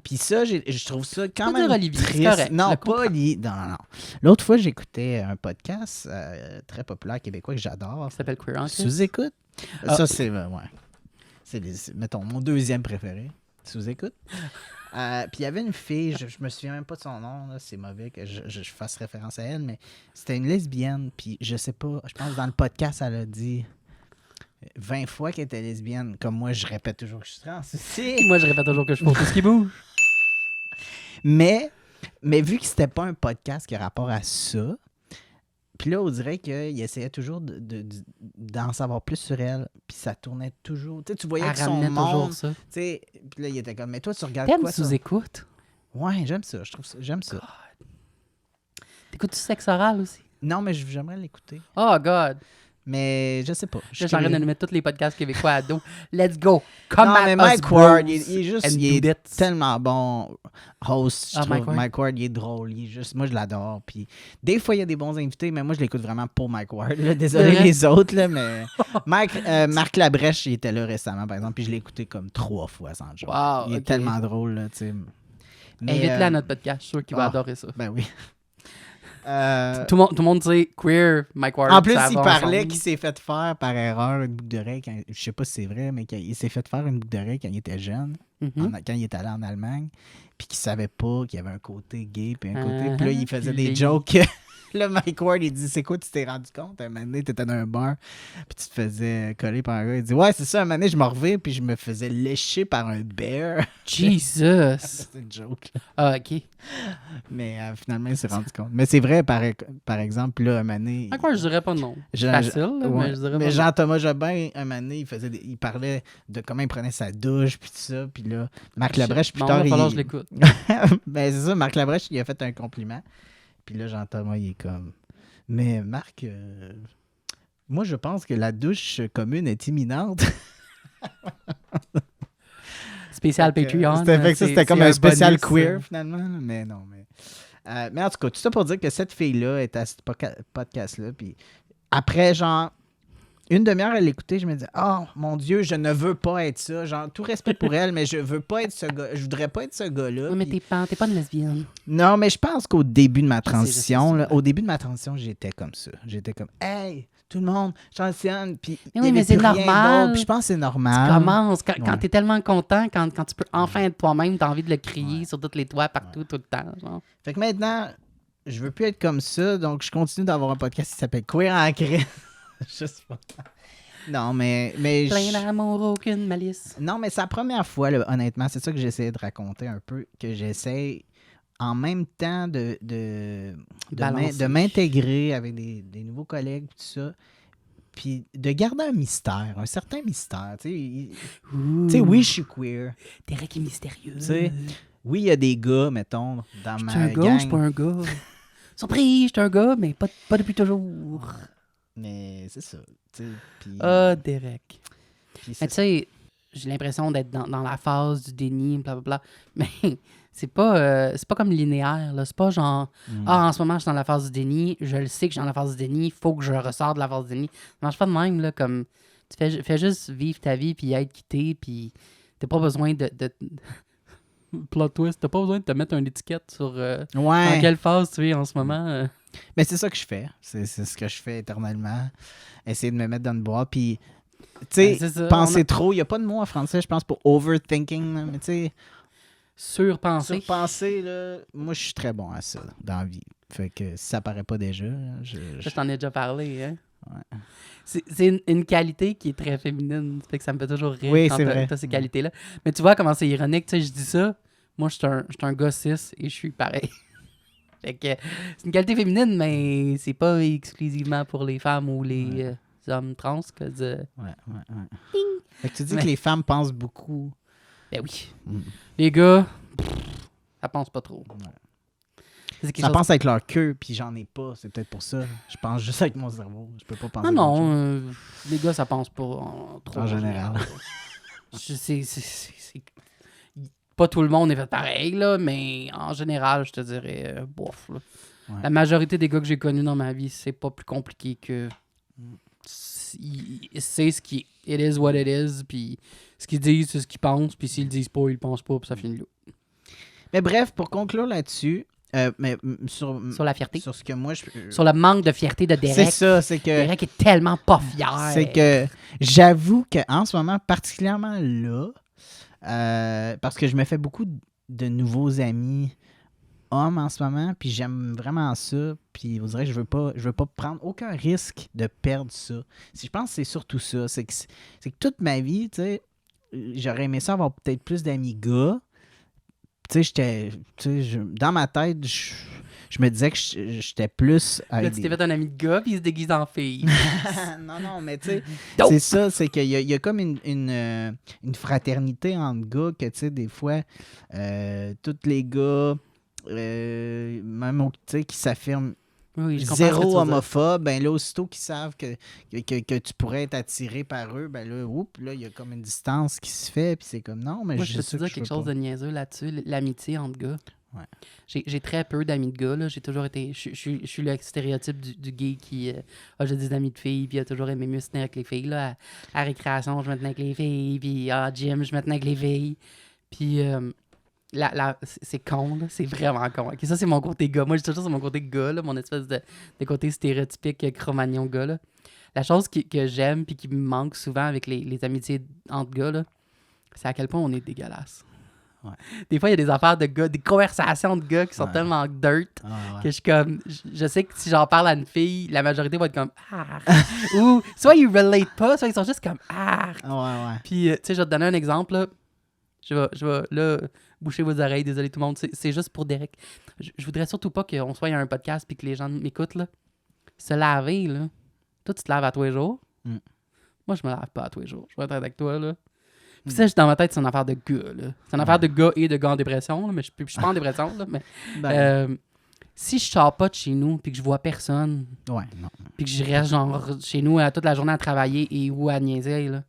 puis ça, je trouve ça quand même triste. Correct, non, pas Olivier. Non. L'autre fois, j'écoutais un podcast très populaire québécois que j'adore. Ça s'appelle Queer Anchor. Sous-écoute. Ça, c'est, mettons, mon deuxième préféré. Sous-écoute. Puis il y avait une fille, je me souviens même pas de son nom, là, c'est mauvais que je fasse référence à elle, mais c'était une lesbienne. Puis je sais pas, je pense que dans le podcast, elle a dit 20 fois qu'elle était lesbienne. Comme moi, je répète toujours que je suis trans. Moi, je répète toujours que je fais tout ce qui bouge. Mais vu que c'était pas un podcast qui a rapport à ça, puis là, on dirait qu'il essayait toujours d'en savoir plus sur elle, puis ça tournait toujours. Tu sais, tu voyais que son monde... toujours ça. Puis là, il était comme, mais toi, tu regardes quoi, ça? Sous-écoute? Ouais, j'aime ça. J'aime ça. T'écoutes-tu Sexe Oral aussi? Non, mais j'aimerais l'écouter. Oh, God! Mais je sais pas. Je suis en train de mettre tous les podcasts québécois à dos. Let's go! Mais Mike Ward, il est tellement bon host. Mike Ward, il est drôle. Moi, je l'adore. Puis des fois, il y a des bons invités, mais moi, je l'écoute vraiment pour Mike Ward. Là. Désolé les autres, là, mais Marc Labrèche, il était là récemment, par exemple, puis je l'ai écouté comme 3 fois sans joke. Wow, il est tellement drôle, là, tu sais. Invite-le à notre podcast, je suis sûr qu'il va adorer ça. Ben oui. Tout le monde sait queer, Mike Ward. En plus, il parlait qu'il s'est fait faire par erreur une boucle d'oreille. Je sais pas si c'est vrai, mais qu'il s'est fait faire une boucle d'oreille quand il était jeune, quand il est allé en Allemagne, puis qu'il savait pas qu'il y avait un côté gay puis un côté. Puis là, il faisait des jokes. Là, Mike Ward, il dit c'est quoi, tu t'es rendu compte? Un moment donné, t'étais dans un bar, puis tu te faisais coller par un gars. Il dit ouais, c'est ça, un moment donné, je me reviens, puis je me faisais lécher par un bear. Jesus! C'est une joke. Ah, OK. Mais finalement, il s'est rendu compte. Mais c'est vrai, par exemple, là, un moment donné. Mike Ward, je dirais pas non. Facile, là, mais je dirais pas non. Jean-Thomas Jobin, un moment donné, il parlait de comment il prenait sa douche, puis tout ça. Puis là, Marc Labrèche, plus tard. Il va falloir que je l'écoute. Ben, c'est ça, Marc Labrèche, il a fait un compliment. Puis là, Jean-Thomas, il est comme... Mais Marc, moi, je pense que la douche commune est imminente. Spécial Patreon. C'était comme un spécial queer, finalement. Mais non, mais en tout cas, tout ça pour dire que cette fille-là est à ce podcast-là. Puis après, genre... Une demi-heure à l'écouter, je me dis oh mon Dieu, je ne veux pas être ça. Genre, tout respect pour elle, mais je veux pas être ce gars. Je voudrais pas être ce gars-là. Oui, mais t'es pas une lesbienne. Non, mais je pense qu'au début de ma transition, j'étais comme ça. J'étais comme hey, tout le monde, chansonne. Puis mais c'est normal. Puis je pense que c'est normal. Tu commences quand t'es tellement content, quand tu peux enfin être toi-même, t'as envie de le crier sur tous les toits, partout, tout le temps. Genre. Fait que maintenant, je veux plus être comme ça, donc je continue d'avoir un podcast qui s'appelle Queer en crise. Je sais pas. Non, mais plein d'amour, aucune malice. Non, mais c'est la première fois, là, honnêtement, c'est ça que j'essayais de raconter un peu, que j'essaie en même temps de m'intégrer avec des nouveaux collègues, tout ça, puis de garder un certain mystère. Tu sais, oui, je suis queer. Derek est mystérieux. T'sais, oui, il y a des gars, mettons, dans ma gang. Je suis pas un gars. Surprise, je suis un gars, mais pas depuis toujours. Mais c'est ça. Derek. Mais tu sais, j'ai l'impression d'être dans la phase du déni, blablabla. Mais c'est pas comme linéaire. Là. C'est pas genre, en ce moment, je suis dans la phase du déni. Je le sais que je suis dans la phase du déni. Il faut que je ressorte de la phase du déni. Ça marche pas de même. Là, comme, tu fais juste vivre ta vie, puis être quitté, puis t'as pas besoin de plot twist, t'as pas besoin de te mettre une étiquette sur dans Ouais. quelle phase tu es en ce moment. Mais c'est ça que je fais. C'est ce que je fais éternellement. Essayer de me mettre dans une boîte. Puis, tu sais, c'est ça, penser trop. Il n'y a pas de mot en français, je pense, pour overthinking. Là, mais tu sais, Surpenser. surpenser, là, moi, je suis très bon à ça dans la vie. Fait que si ça paraît pas déjà, Je t'en ai déjà parlé, hein. Ouais. C'est une qualité qui est très féminine. Ça fait que ça me fait toujours rire Oui, quand c'est vrai. t'as ces qualités-là. Mais tu vois comment c'est ironique, tu sais, je dis ça. Moi, je suis un gars cis et je suis pareil. Fait que c'est une qualité féminine, mais c'est pas exclusivement pour les femmes ou les hommes trans que de... Ouais. Fait que tu dis Mais- que les femmes pensent beaucoup. Ben oui. Mm. Les gars, ça pense pas trop. Ouais. C'est quelque Ça chose... pense avec leur queue, puis j'en ai pas. C'est peut-être pour ça. Je pense juste avec mon cerveau. Je peux pas penser. Non, d'autre non, chose. les gars, ça pense pas trop. En général. C'est- Pas tout le monde est fait pareil, là, mais en général, je te dirais, bof. Là. Ouais. La majorité des gars que j'ai connus dans ma vie, c'est pas plus compliqué que. C'est ce qui est. It is what it is, puis ce qu'ils disent, c'est ce qu'ils pensent, puis s'ils le disent pas, ils le pensent pas, puis ça finit là. Mais bref, pour conclure là-dessus, sur Sur la fierté. sur ce que moi je. Sur le manque de fierté de C'est Derek. ça, c'est que. Derek est tellement pas fier. C'est que j'avoue qu'en ce moment, particulièrement là, parce que je me fais beaucoup de nouveaux amis hommes en ce moment, puis j'aime vraiment ça, puis vous direz, je veux pas prendre aucun risque de perdre ça. Je pense que c'est surtout ça, c'est que toute ma vie, tu sais, j'aurais aimé ça avoir peut-être plus d'amis gars. Tu sais, dans ma tête, je me disais que j'étais plus Là, avec tu t'es fait un ami de gars, puis il se déguise en fille. non, mais tu sais, Dope. c'est ça, c'est qu'il y a comme une fraternité entre gars que, tu sais, des fois, tous les gars, même, tu sais, qui s'affirment Oui, je comprends ce que tu zéro veux dire. homophobe, ben là, aussitôt qu'ils savent que tu pourrais être attiré par eux, ben là, il y a comme une distance qui se fait, puis c'est comme, non, mais Moi, je peux sais te que dire je quelque veux chose pas. de niaiseux là-dessus, l'amitié entre gars. Ouais. J'ai très peu d'amis de gars, là. J'ai toujours été... Je suis le stéréotype du gay qui a juste des amis de filles, puis a toujours aimé mieux se tenir avec les filles, là. À récréation, je me tenais avec les filles, puis à gym, je me tenais avec les filles. Puis... c'est con, là. C'est vraiment con. Ok, ça, c'est mon côté gars. Moi, j'ai toujours sur mon côté gars, là, mon espèce de côté stéréotypique Cro-Magnon gars, là. La chose que j'aime puis qui me manque souvent avec les amitiés entre gars, là, c'est à quel point on est dégueulasse. Ouais. Des fois, il y a des affaires de gars, des conversations de gars qui sont Ouais. tellement dirt Ah, ouais. que je suis comme... Je sais que si j'en parle à une fille, la majorité va être comme « Ah! » Ou soit ils relate pas, soit ils sont juste comme « Ah! » Ouais. Puis, tu sais, je vais te donner un exemple, là. Je vais là, boucher vos oreilles, désolé tout le monde, c'est juste pour Derek. Je voudrais surtout pas qu'on soit à un podcast puis que les gens m'écoutent, là. Se laver, là. Toi, tu te laves à tous les jours. Mm. Moi, je me lave pas à tous les jours. Je vais être avec toi, là. Puis ça, dans ma tête, c'est une affaire de gars, là. C'est une affaire de gars et de gars en dépression, là, mais je suis pas en dépression, là, mais... Ben, si je sors pas de chez nous puis que je vois personne, ouais, non. puis que je reste genre chez nous toute la journée à travailler et ou à niaiser, là,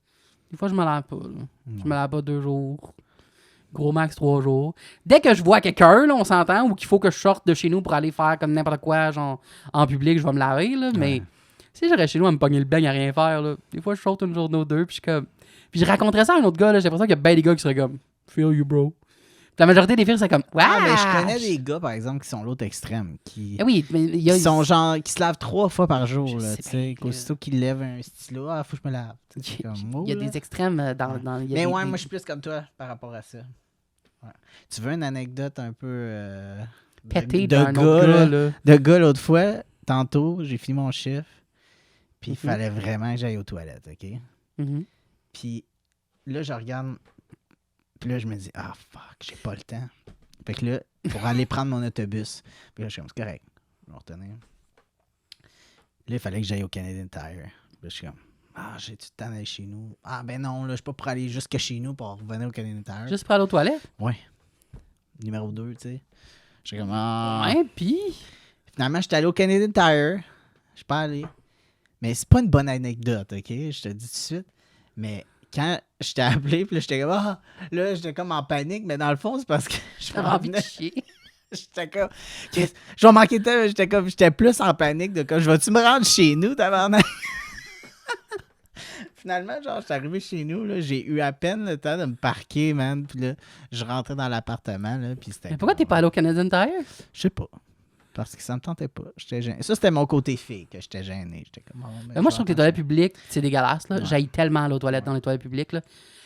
des fois, je me lave pas, là. Je me lave pas 2 jours. Gros max 3 jours. Dès que je vois quelqu'un, là, on s'entend, ou qu'il faut que je sorte de chez nous pour aller faire comme n'importe quoi, genre en public, je vais me laver, là. Mais si je reste chez nous à me pogner le beigne à rien faire, là, des fois, je saute une journée ou deux, puis je suis comme. Puis je raconterais ça à un autre gars, là. J'ai l'impression qu'il y a bien des gars qui seraient comme, feel you, bro. Puis la majorité des filles, c'est comme, ouais. Ah, mais je connais des gars, par exemple, qui sont l'autre extrême, qui Oui, mais il y a. sont genre, qui se lavent 3 fois par jour, Je là, sais tu sais, bien, qu'aussitôt qu'ils lèvent un stylo, faut que je me lave. Tu sais, c'est comme, Il y a là. des extrêmes dans il y a Mais des- ouais, des- moi, je suis plus comme toi par rapport à ça. Ouais. Tu veux une anecdote un peu pété de d'un gars, autre là? gars, là. De gars, l'autre fois, tantôt, j'ai fini mon chiffre, puis il Mhm. fallait vraiment que j'aille aux toilettes, OK? Mhm. Puis là, je regarde, puis là, je me dis, ah, fuck, j'ai pas le temps. Fait que là, pour aller prendre mon autobus, puis là, je suis comme, c'est correct, je vais retenir. Là, il fallait que j'aille au Canadian Tire. Puis là, je suis comme, ah, j'ai-tu le temps d'aller chez nous? Ah, ben non, là, je suis pas pour aller jusque chez nous pour revenir au Canadian Tire. Juste pour aller aux toilettes. Ouais. Numéro 2, tu sais. Je suis comme, ah. Ouais, puis. Finalement, j'étais allé au Canadian Tire. Je suis pas allé. Mais c'est pas une bonne anecdote, OK? Je te dis tout de suite. Mais quand je t'ai appelé, puis là, j'étais comme, ah, là, j'étais comme en panique, mais dans le fond, c'est parce que je J'avais m'en envie de venais. chier. J'étais comme, Chris, je vais manquer de temps, j'étais plus en panique de comme, je vais-tu me rendre chez nous, tabarnak? finalement, genre, je suis arrivé chez nous, là, j'ai eu à peine le temps de me parquer, man. Puis là, je rentrais dans l'appartement, là, puis c'était... Mais pourquoi t'es pas allé au Canadian Tire? Je sais pas. Parce que ça me tentait pas. J'étais gêné. Ça, c'était mon côté fille que j'étais gêné. J'étais comme... Moi, je trouve que les toilettes publiques, c'est dégueulasse. Là. Ouais. J'haïs tellement aller aux toilettes dans les toilettes publiques. Là.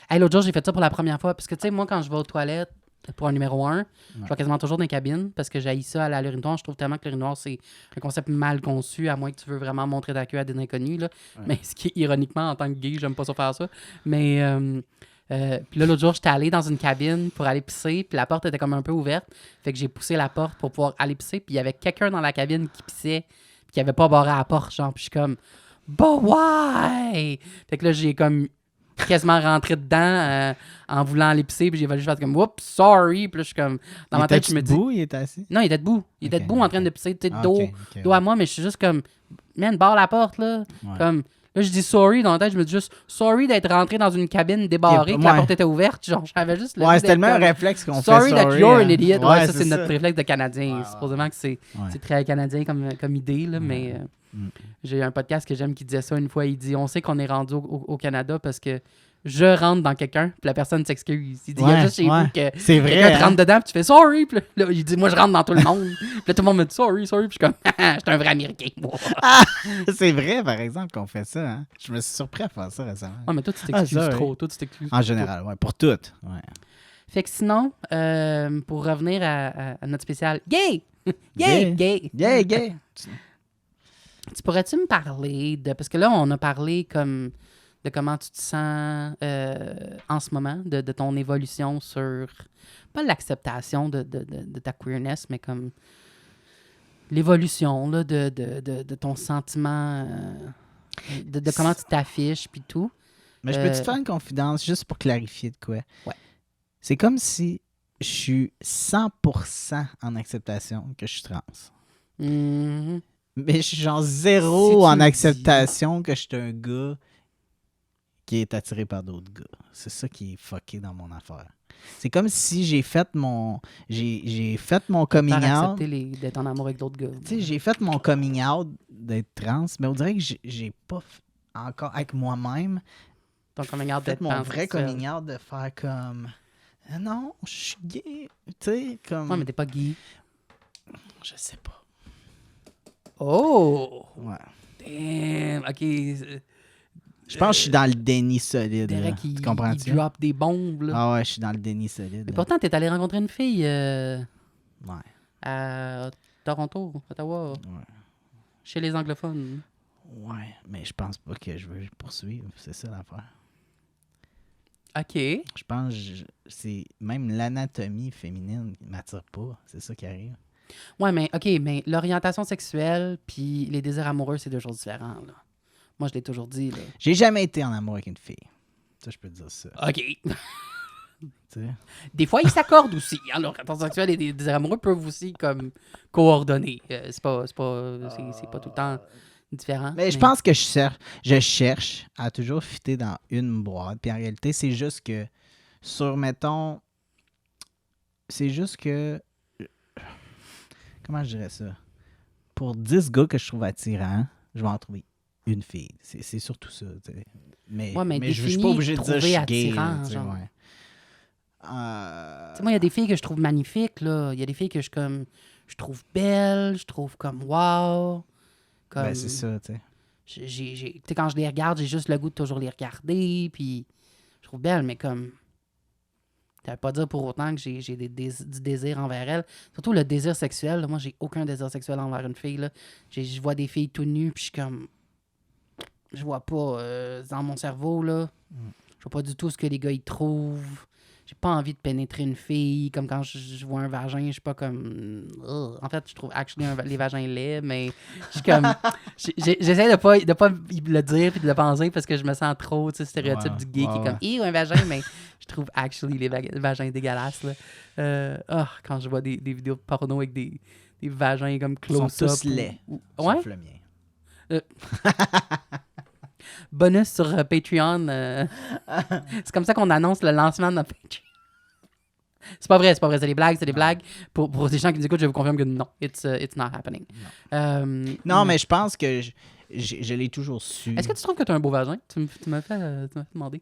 Hey, l'autre jour, j'ai fait ça pour la première fois. Parce que, tu sais, moi, quand je vais aux toilettes pour un numéro 1, je vais quasiment toujours dans les cabines parce que j'haïs ça aller à l'urinoir. Je trouve tellement que l'urinoir, c'est un concept mal conçu, à moins que tu veux vraiment montrer ta queue à des inconnus. Là. Ouais. Mais ce qui est ironiquement, en tant que gay, j'aime pas ça faire ça. Mais puis là, l'autre jour, j'étais allé dans une cabine pour aller pisser, puis la porte était comme un peu ouverte. Fait que j'ai poussé la porte pour pouvoir aller pisser, puis il y avait quelqu'un dans la cabine qui pissait, puis qui avait pas barré à la porte, genre, puis je suis comme, bah ouais! Fait que là, j'ai comme quasiment rentré dedans en voulant aller pisser, puis j'ai fallu faire comme, oups, sorry, puis là, je suis comme, dans ma tête, je me dis. Debout, il était assis? Non, il était debout. Il était debout en train de pisser, tu sais, dos à moi, mais je suis juste comme, man, barre la porte, là. Ouais. Comme, là, je dis sorry dans la tête, je me dis juste sorry d'être rentré dans une cabine débarrée, que la porte était ouverte. Genre, j'avais juste le. Ouais, c'est tellement un réflexe qu'on fait. Sorry that you're an idiot. Ouais, ça, c'est c'est notre réflexe de Canadien. Ouais, Supposément que c'est très canadien comme idée, là, mais j'ai un podcast que j'aime qui disait ça une fois. Il dit on sait qu'on est rendu au Canada parce que je rentre dans quelqu'un, puis la personne s'excuse. Il dit il y a juste chez vous que c'est vrai, quelqu'un te rentre dedans, puis tu fais sorry, puis là, il dit moi je rentre dans tout le monde. Puis là, tout le monde me dit sorry, puis je suis comme j'étais un vrai Américain. C'est vrai, par exemple, qu'on fait ça. Hein? Je me suis surpris à faire ça récemment. Ouais, mais toi, tu t'excuses trop. Toi, tu t'excuses en général, ouais, pour toutes. Ouais. Fait que sinon, pour revenir à notre spécial gay! Gay! Gay! Yeah, gay! Tu pourrais-tu me parler de. Parce que là, on a parlé comme de comment tu te sens en ce moment, de ton évolution sur. Pas l'acceptation de ta queerness, mais comme l'évolution là, de ton sentiment, de comment tu t'affiches, puis tout. Mais je peux te faire une confidence juste pour clarifier de quoi? Ouais. C'est comme si je suis 100% en acceptation que je suis trans. Mm-hmm. Mais je suis genre zéro en acceptation que je suis un gars qui est attiré par d'autres gars. C'est ça qui est fucké dans mon affaire. C'est comme si j'ai fait mon coming out. D'être en amour avec d'autres gars. Tu sais, j'ai fait mon coming out d'être trans, mais on dirait que j'ai pas encore avec moi-même ton coming out d'être mon vrai coming out de faire comme non, je suis gay, tu sais, comme... Ouais, mais t'es pas gay. Je sais pas. Oh! Ouais. Damn, OK. Je pense que je suis dans le déni solide. Tu comprends-tu? Il drop des bombes, là. Ah ouais, je suis dans le déni solide. Mais pourtant, t'es allé rencontrer une fille ouais. à Toronto, Ottawa, Ouais. chez les anglophones. Ouais, mais je pense pas que je veux poursuivre. C'est ça l'affaire. OK. Je pense que c'est même l'anatomie féminine qui m'attire pas. C'est ça qui arrive. Ouais, mais OK, mais l'orientation sexuelle puis les désirs amoureux, c'est deux choses différentes, là. Moi, je l'ai toujours dit, là. J'ai jamais été en amour avec une fille. Ça, je peux te dire ça. OK. Tu sais? Des fois, ils s'accordent aussi. Alors, l'orientation sexuelle et les désirs amoureux peuvent aussi, comme, coordonner. C'est pas tout le temps différent. Mais je pense que je cherche à toujours fitter dans une boîte. Puis en réalité, c'est juste que c'est juste que comment je dirais ça? Pour 10 gars que je trouve attirants, je vais en trouver une fille. C'est surtout ça. T'sais. Mais je suis pas obligé de dire que je suis gay. Attirant, là, genre. Ouais. Moi, il y a des filles que je trouve magnifiques, là. Il y a des filles que je trouve belles, je trouve comme wow. Comme, ben, c'est ça, tu sais. Tu sais, quand je les regarde, j'ai juste le goût de toujours les regarder, puis je trouve belles, mais comme... Ça veut pas dire pour autant que j'ai du désir envers elles. Surtout le désir sexuel. Là, moi, j'ai aucun désir sexuel envers une fille. Là. Je vois des filles tout nues, puis je suis comme... Je vois pas dans mon cerveau, là. Je vois pas du tout ce que les gars, ils trouvent. J'ai pas envie de pénétrer une fille. Comme quand je vois un vagin, je suis pas comme... En fait, je trouve les vagins laids, mais je suis comme... J'essaie de pas le dire puis de le penser parce que je me sens trop, tu sais, stéréotype du gay qui est comme... un vagin, mais je trouve actually les vagins dégueulasses, là. Quand je vois des vidéos de porno avec des vagins comme close-up. Ils sont tous laids. Ouais? Sauf le mien. Bonus sur Patreon. C'est comme ça qu'on annonce le lancement de notre Patreon. C'est pas vrai, c'est des blagues. Pour les gens qui nous écoutent, je vous confirme que non, it's not happening. Non, mais je pense que je l'ai toujours su. Est-ce que tu trouves que tu as un beau vagin? Tu m'as fait demander.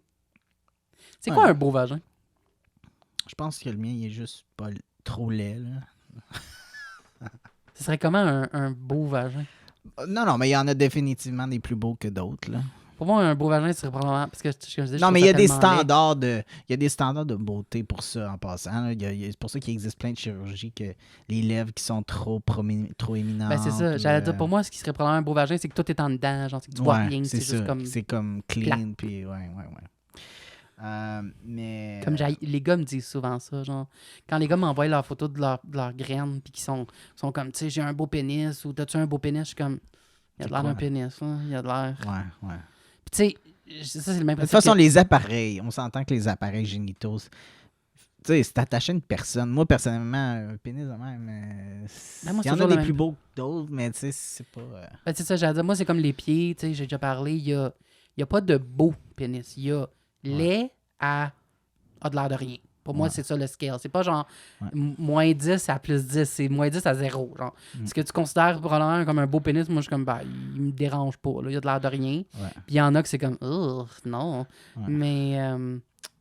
C'est quoi un beau vagin? Je pense que le mien, il est juste pas trop laid, là. Ce serait comment un beau vagin? Non, mais il y en a définitivement des plus beaux que d'autres, là. Pour moi, un beau vagin, ce serait probablement... Parce que, je disais, non, mais il y a des standards il y a des standards de beauté pour ça, en passant. C'est pour ça qu'il existe plein de chirurgies, que les lèvres qui sont trop éminentes. Ben, c'est ça. J'allais dire, pour moi, ce qui serait probablement un beau vagin, c'est que tout est en dedans. Genre, c'est que tu vois rien. C'est juste comme... C'est comme clean, puis ouais. Mais... Comme les gars me disent souvent ça, genre, quand les gars m'envoient leurs photos de leurs graines, puis qu'ils sont comme, tu sais, j'ai un beau pénis, ou t'as-tu un beau pénis, je suis comme, il y a de l'air d'un pénis, hein? Il y a de l'air. Ouais. Puis tu sais, ça c'est le même principe. De toute façon, les appareils, on s'entend que les appareils génitaux, tu sais, c'est attaché à une personne. Moi, personnellement, un pénis de même, il y en a des plus beaux que d'autres, mais tu sais, c'est pas... Ben, c'est ça, j'allais dire, moi, c'est comme les pieds, tu sais, j'ai déjà parlé, il y a pas de beau pénis, il y a laid a de l'air de rien. Pour moi, c'est ça le scale. C'est pas genre moins 10 à plus 10, c'est moins 10 à 0. Genre. Ce que tu considères probablement comme un beau pénis, moi, je suis comme, bah, il me dérange pas. Là. Il y a de l'air de rien. Puis il y en a que c'est comme, non. Mais.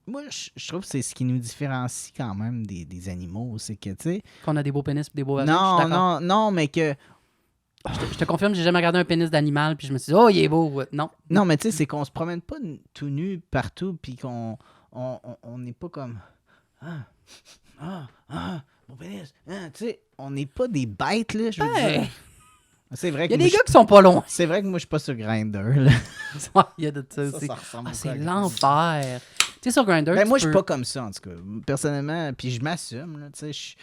Moi, je trouve que c'est ce qui nous différencie quand même des animaux. C'est que, tu sais. Qu'on a des beaux pénis et des beaux vagins. Non, mais que. Je te confirme, j'ai jamais regardé un pénis d'animal puis je me suis dit, oh, il est beau. Non. Non, mais tu sais, c'est qu'on se promène pas tout nu partout puis qu'on n'est pas comme. Mon pénis. Tu sais, on n'est pas des bêtes, là, je veux dire. C'est vrai que il y a des gars qui sont pas loin. C'est vrai que moi, je suis pas sur Grindr. Il y a de ça aussi. Ça ressemble c'est l'enfer. Tu sais, sur Grindr, ben, moi, je suis pas comme ça, en tout cas. Personnellement, puis je m'assume, là, tu sais,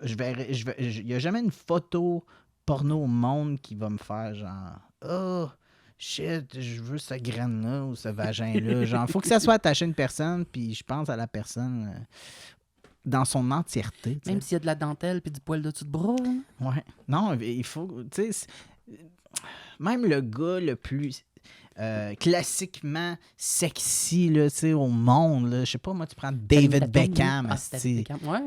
il n'y a jamais une photo porno au monde qui va me faire genre oh shit, je veux cette graine-là ou ce vagin-là. Genre, faut que ça soit attaché à une personne, puis je pense à la personne dans son entièreté. Même s'il y a de la dentelle puis du poil de dessus de bras. Hein? Ouais. Non, il faut. Tu sais, même le gars le plus. Classiquement sexy là, au monde. Je sais pas, moi, tu prends David Beckham. David Beckham. Ouais,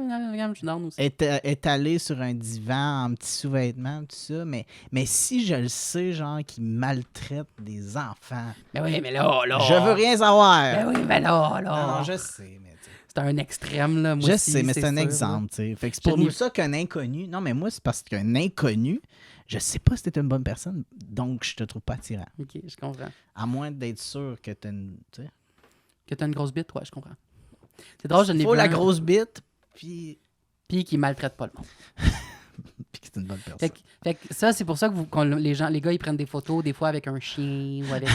je suis down aussi. Est allé sur un divan en petits sous-vêtements, tout ça. Mais si je le sais, genre, qu'il maltraite des enfants. Mais oui, mais là. Je veux rien savoir. Mais oui, mais là. Non, je sais, mais c'est un extrême, là. Moi je aussi, sais, mais c'est un sûr, exemple, tu sais. Fait que c'est pour ça qu'un inconnu. Non, mais moi, c'est parce qu'un inconnu, je sais pas si t'es une bonne personne, donc je te trouve pas attirant. Ok, je comprends. À moins d'être sûr que t'as une. Tu sais. Que t'as une grosse bite, ouais, je comprends. C'est drôle, je n'ai faut la grosse bite, puis. Puis qui maltraite pas le monde. Puis que c'est une bonne personne. Fait que ça, c'est pour ça que les gars, ils prennent des photos, des fois avec un chien ou avec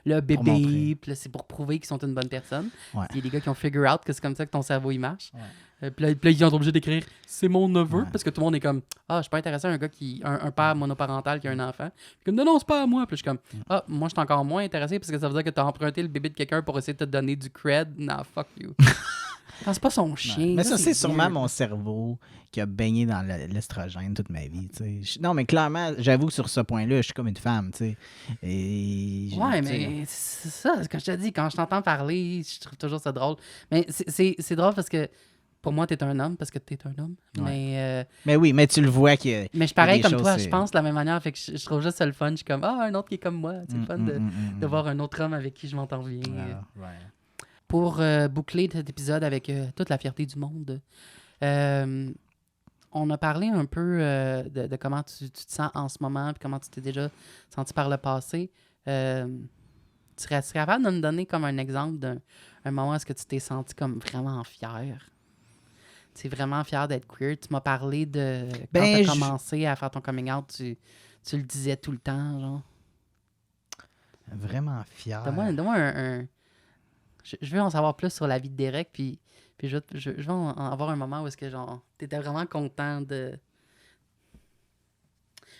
le bébé. Puis là, c'est pour prouver qu'ils sont une bonne personne. Ouais. Il y a des gars qui ont figure out que c'est comme ça que ton cerveau, il marche. Ouais. Puis là, ils sont obligés d'écrire « c'est mon neveu » parce que tout le monde est comme « ah, je suis pas intéressé à un gars qui un père monoparental qui a un enfant. » Puis comme « non, c'est pas à moi. » Puis je suis comme « ah, moi, je suis encore moins intéressé parce que ça veut dire que t'as emprunté le bébé de quelqu'un pour essayer de te donner du cred. Nah, fuck you. » Non, c'est pas son chien. Mais ça, c'est sûrement mon cerveau qui a baigné dans l'estrogène toute ma vie. T'sais. Non, mais clairement, j'avoue que sur ce point-là, je suis comme une femme. T'sais. Ouais, mais c'est ça. Quand je te dis, quand je t'entends parler, je trouve toujours ça drôle. Mais c'est drôle parce que pour moi, t'es un homme parce que t'es un homme. Ouais. Mais oui, mais tu le vois qu'il y a. Mais je suis pareil comme toi, je pense de la même manière. Fait que je trouve juste ça le fun. Je suis comme, un autre qui est comme moi. C'est le fun de voir un autre homme avec qui je m'entends bien. Ouais. Pour boucler cet épisode avec toute la fierté du monde, on a parlé un peu de comment tu te sens en ce moment et comment tu t'es déjà senti par le passé. Tu serais capable de me donner comme un exemple d'un moment où est-ce que tu t'es senti comme vraiment fier? Tu es vraiment fier d'être queer. Tu m'as parlé de quand tu as commencé à faire ton coming out, tu le disais tout le temps, genre. Vraiment fier. Donne-moi un... Je veux en savoir plus sur la vie de Derek, puis je veux en avoir un moment où est-ce que genre t'étais vraiment content de...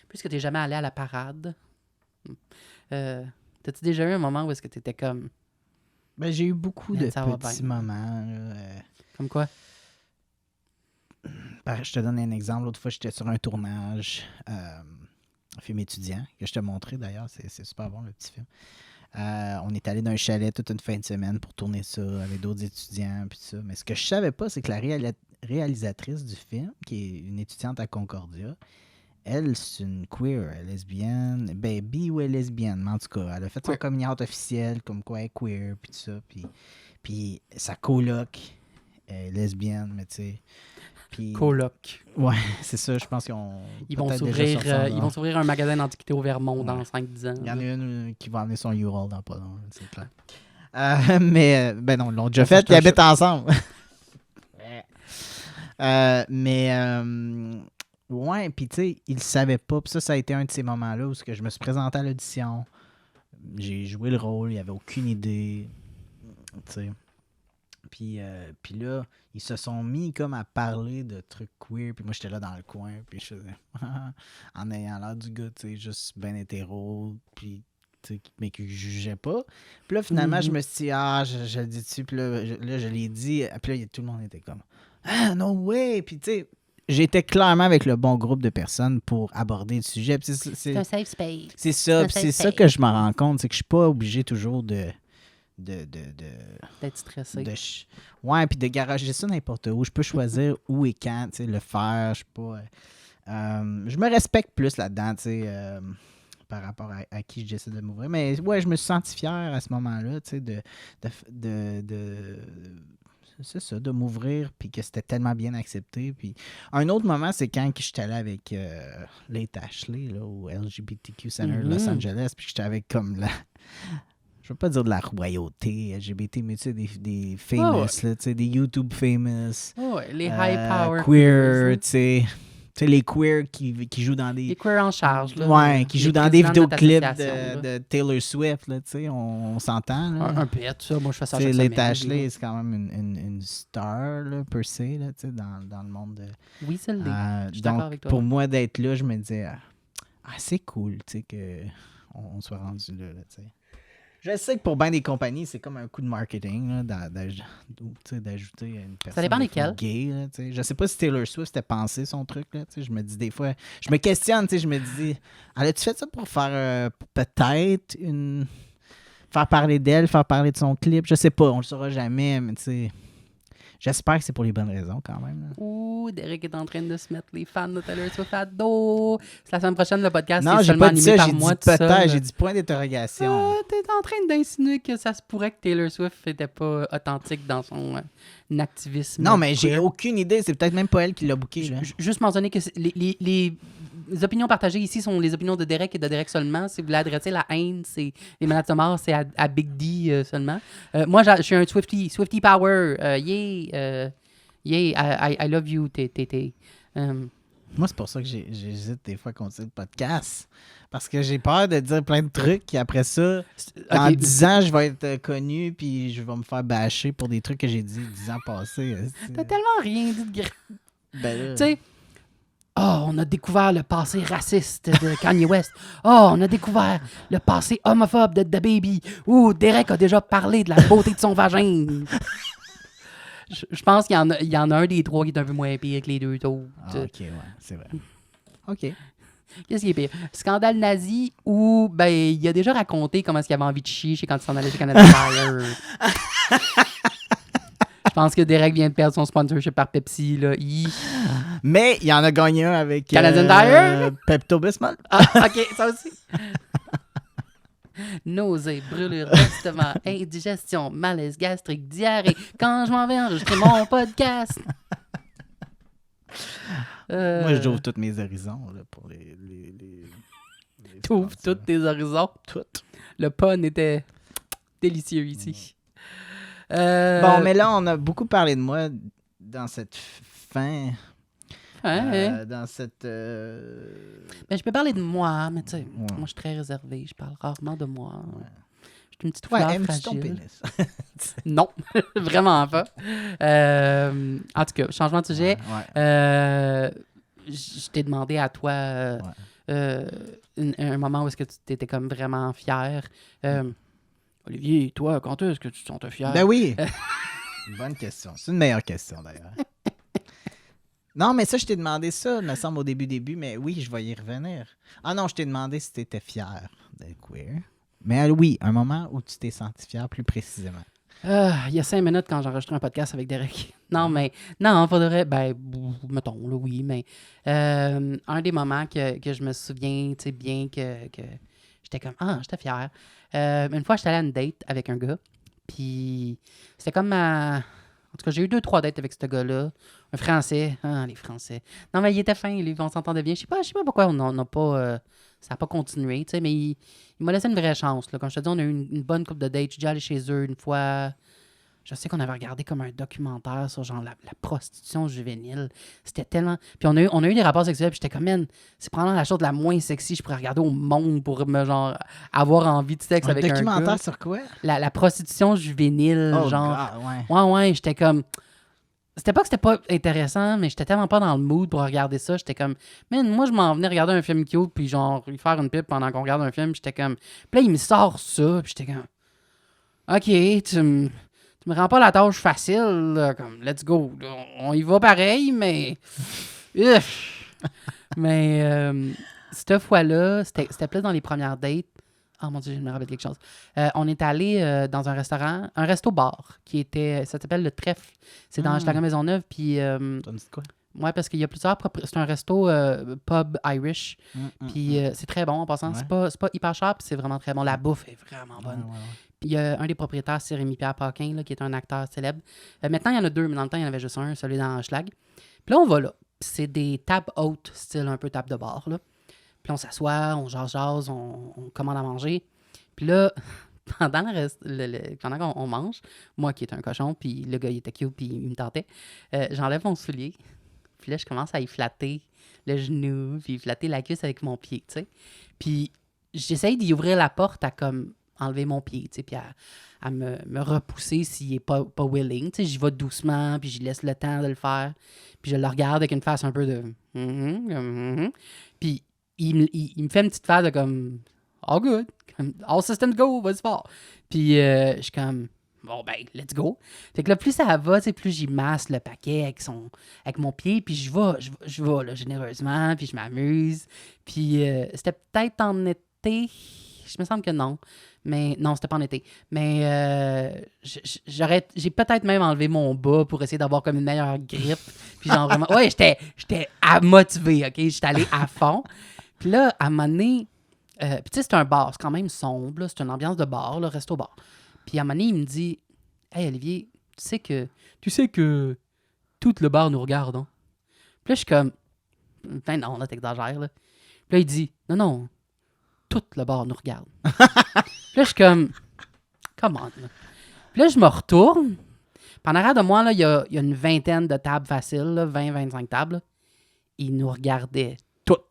Puisque t'es jamais allé à la parade, t'as-tu déjà eu un moment où est-ce que t'étais comme... Ben, j'ai eu beaucoup de petits moments. Comme quoi? Je te donne un exemple. L'autre fois, j'étais sur un tournage, un film étudiant, que je t'ai montré d'ailleurs. C'est super bon, le petit film. On est allé d'un chalet toute une fin de semaine pour tourner ça avec d'autres étudiants. Puis ça. Mais ce que je savais pas, c'est que la réalisatrice du film, qui est une étudiante à Concordia, elle, c'est une queer, elle est lesbienne. Ben, bi ou elle est lesbienne, mais en tout cas, elle a fait son coming out officiel, comme quoi elle est queer, puis tout ça. Puis sa coloc est lesbienne, mais tu sais. Puis, Coloc. ouais, c'est ça, je pense Ils vont s'ouvrir un magasin d'antiquité au Vermont dans 5-10 ans. Il y en a une qui va amener son U-Haul dans pas long, c'est clair. Ben non, ils l'ont déjà fait, ils habitent ensemble. Ouais, puis tu sais, il le savait pas. Puis ça a été un de ces moments-là où je me suis présenté à l'audition. J'ai joué le rôle, il avait aucune idée. Tu sais. Puis là, ils se sont mis comme à parler de trucs queer. Puis moi, j'étais là dans le coin. Puis je faisais en ayant l'air du gars, tu sais, juste ben hétéro. Puis, tu sais, mais que je jugeais pas. Puis là, finalement, je me suis dit, je le dis-tu. Puis là, je l'ai dit. Puis là, tout le monde était comme, no way. Puis, tu sais, j'étais clairement avec le bon groupe de personnes pour aborder le sujet. Puis c'est un safe space. C'est ça. Puis c'est ça que je me rends compte. C'est que je suis pas obligé toujours d'être stressé. Ouais, puis de garager ça n'importe où. Je peux choisir où et quand, tu sais, le faire. Je sais pas. Je me respecte plus là-dedans, tu sais, par rapport à qui j'essaie de m'ouvrir. Mais ouais, je me suis senti fier à ce moment-là, tu sais, c'est ça, de m'ouvrir, puis que c'était tellement bien accepté. Puis un autre moment, c'est quand j'étais allé avec Late Ashley, là, au LGBTQ Center de Los Angeles, puis j'étais avec comme je veux pas dire de la royauté LGBT, mais tu sais, des famous, là, tu sais, des YouTube famous. Les high power. Queer, tu sais, les queers qui jouent dans des... Les queers en charge, là. Ouais, qui jouent dans des vidéoclips de Taylor Swift, là, tu sais, on s'entend, là. Un peu, ça, moi je fais ça chaque semaine. Late Ashley, c'est quand même une star, là, per se, là, tu sais, dans le monde de... Oui, c'est le je suis donc, d'accord avec toi. pour moi, d'être là, je me disais, c'est cool, tu sais, qu'on soit rendu là, tu sais. Je sais que pour bien des compagnies, c'est comme un coup de marketing là, d'ajouter une personne ça dépend desquelles. Gay. Là, je sais pas si Taylor Swift c'était pensé son truc. Là, je me dis des fois, je me questionne, je me dis, as-tu fait ça pour faire peut-être faire parler d'elle, faire parler de son clip? Je sais pas, on le saura jamais, mais tu sais. J'espère que c'est pour les bonnes raisons quand même. Là. Ouh, Derek est en train de se mettre les fans de Taylor Swift à dos. C'est la semaine prochaine, le podcast. Non, est j'ai seulement pas dit animé ça, par moi tout seul. J'ai dit point d'interrogation. T'es en train d'insinuer que ça se pourrait que Taylor Swift n'était pas authentique dans son activisme. Non, mais j'ai aucune idée. C'est peut-être même pas elle qui l'a booké. Juste mentionner que les opinions partagées ici sont les opinions de Derek et de Derek seulement. Si vous voulez adresser la haine, c'est les menaces de mort, c'est à Big D seulement. Moi, je suis un Swiftie Power. I love you, Tété. Moi, c'est pour ça que j'hésite des fois à continuer le podcast. Parce que j'ai peur de dire plein de trucs et après ça, dans 10 ans, je vais être connu puis je vais me faire bâcher pour des trucs que j'ai dit 10 ans passés. T'as tellement rien dit de Ben tu sais, on a découvert le passé raciste de Kanye West. On a découvert le passé homophobe de DaBaby. Derek a déjà parlé de la beauté de son vagin. Je pense qu'il y en a un des trois qui est un peu moins pire que les deux autres. OK, ouais, c'est vrai. OK. Qu'est-ce qui est pire? Scandale nazi ou, il a déjà raconté comment est-ce qu'il avait envie de chier quand il s'en allait chez Canada Tire. Je pense que Derek vient de perdre son sponsorship par Pepsi. Là. Mais il y en a gagné un avec Canadian Tire? Pepto-Bismol. OK, ça aussi. Nausées, brûlures d'estomac, indigestion, malaise gastrique, diarrhée. Quand je m'en vais enregistrer mon podcast. Moi, j'ouvre tous mes horizons là, pour les T'ouvres tous tes horizons. Toutes. Le pun était délicieux ici. Bon, mais là, on a beaucoup parlé de moi dans cette fin. Dans cette... Ben, je peux parler de moi, mais tu sais, moi, je suis très réservé. Je parle rarement de moi. Ouais. Je suis une petite fleur aimes-tu fragile. ton pénis? Non, vraiment pas. En tout cas, changement de sujet. Je t'ai demandé à toi un moment où est-ce que tu étais comme vraiment fier. Olivier, toi, quand est-ce que tu te sentais fier? Ben oui! Bonne question. C'est une meilleure question, d'ailleurs. Non, mais ça, je t'ai demandé ça, me semble, au début, mais oui, je vais y revenir. Ah non, je t'ai demandé si tu étais fier d'être queer. Mais oui, un moment où tu t'es senti fier plus précisément. Il y a 5 minutes quand j'enregistre un podcast avec Derek. Non, mais... Non, faudrait... mettons, là, oui, mais... un des moments que je me souviens, tu sais, bien que j'étais comme... Ah, j'étais fière. Une fois, j'étais allée à une date avec un gars, puis c'était comme ma... En tout cas, j'ai eu 2-3 dates avec ce gars-là. Un Français. Ah, les Français. Non, mais il était fin, lui, on s'entendait bien. Je sais pas pourquoi on n'a pas... ça n'a pas continué, tu sais, mais il m'a laissé une vraie chance, là. Comme je te dis, on a eu une bonne couple de dates. Je suis déjà allé chez eux une fois. Je sais qu'on avait regardé comme un documentaire sur genre la prostitution juvénile. C'était tellement... Puis on a eu des rapports sexuels, puis j'étais comme, man, c'est probablement la chose la moins sexy que je pourrais regarder au monde pour me, genre, avoir envie de sexe avec un gars. Un documentaire sur quoi? La prostitution juvénile, genre... God, ouais. Ouais, j'étais comme... C'était pas que c'était pas intéressant, mais j'étais tellement pas dans le mood pour regarder ça. J'étais comme, man, moi, je m'en venais regarder un film cute, puis genre, lui faire une pipe pendant qu'on regarde un film. J'étais comme... Puis là, il me sort ça, puis j'étais comme... OK, tu me rends pas la tâche facile, là, comme, let's go. Là, on y va pareil, mais... mais cette fois-là, c'était plus dans les premières dates. Oh mon Dieu, je me rappelle quelque chose. On est allé dans un restaurant, un resto-bar, ça s'appelle Le Trèfle. C'est dans Hochelaga Maisonneuve, puis... T'as dit quoi? Ouais, parce qu'il y a plusieurs c'est un resto pub Irish, puis c'est très bon en passant. Ouais. C'est pas hyper cher, puis c'est vraiment très bon. La bouffe est vraiment bonne. Ouais. Puis il y a un des propriétaires, c'est Rémi-Pierre Paquin, là, qui est un acteur célèbre. Maintenant, il y en a 2, mais dans le temps, il y en avait juste un, celui dans Schlag. Puis là, on va là. Puis c'est des tables hautes, style un peu table de bar, là. Puis on s'assoit, on jase, on commande à manger. Puis là, pendant qu'on mange, moi qui est un cochon, puis le gars, il était cute, puis il me tentait, j'enlève mon soulier. Puis là, je commence à y flatter le genou, puis flatter la cuisse avec mon pied, tu sais. Puis j'essaye d'y ouvrir la porte à comme enlever mon pied, tu sais, puis à me repousser s'il est pas willing. Tu sais, j'y vais doucement, puis j'y laisse le temps de le faire. Puis je le regarde avec une face un peu de... Puis il me fait une petite face de comme... All good. All systems go, vas-y fort. Puis je suis comme... Bon, ben, let's go. Fait que là, plus ça va, plus j'y masse le paquet avec mon pied, puis je vais là, généreusement, puis je m'amuse. Puis c'était peut-être en été. Je me semble que non. Mais non, c'était pas en été. Mais j'ai peut-être même enlevé mon bas pour essayer d'avoir comme une meilleure grippe. Puis genre vraiment... Ouais, j'étais motivé, OK? J'étais allé à fond. Puis là, à un moment donné... puis tu sais, c'est un bar. C'est quand même sombre, là. C'est une ambiance de bar, le resto-bar. Puis à un moment donné, il me dit, « Hey, Olivier, tu sais que tout le bar nous regarde, hein? » Puis là, je suis comme, « Ben non, là, t'exagères, là. » Puis là, il dit, « Non, tout le bar nous regarde. » Puis là, je suis comme, « Come on, là. » Puis là, je me retourne. Puis en arrière de moi, là, il y a une vingtaine de tables faciles, 20-25 tables. Là. Ils nous regardaient toutes.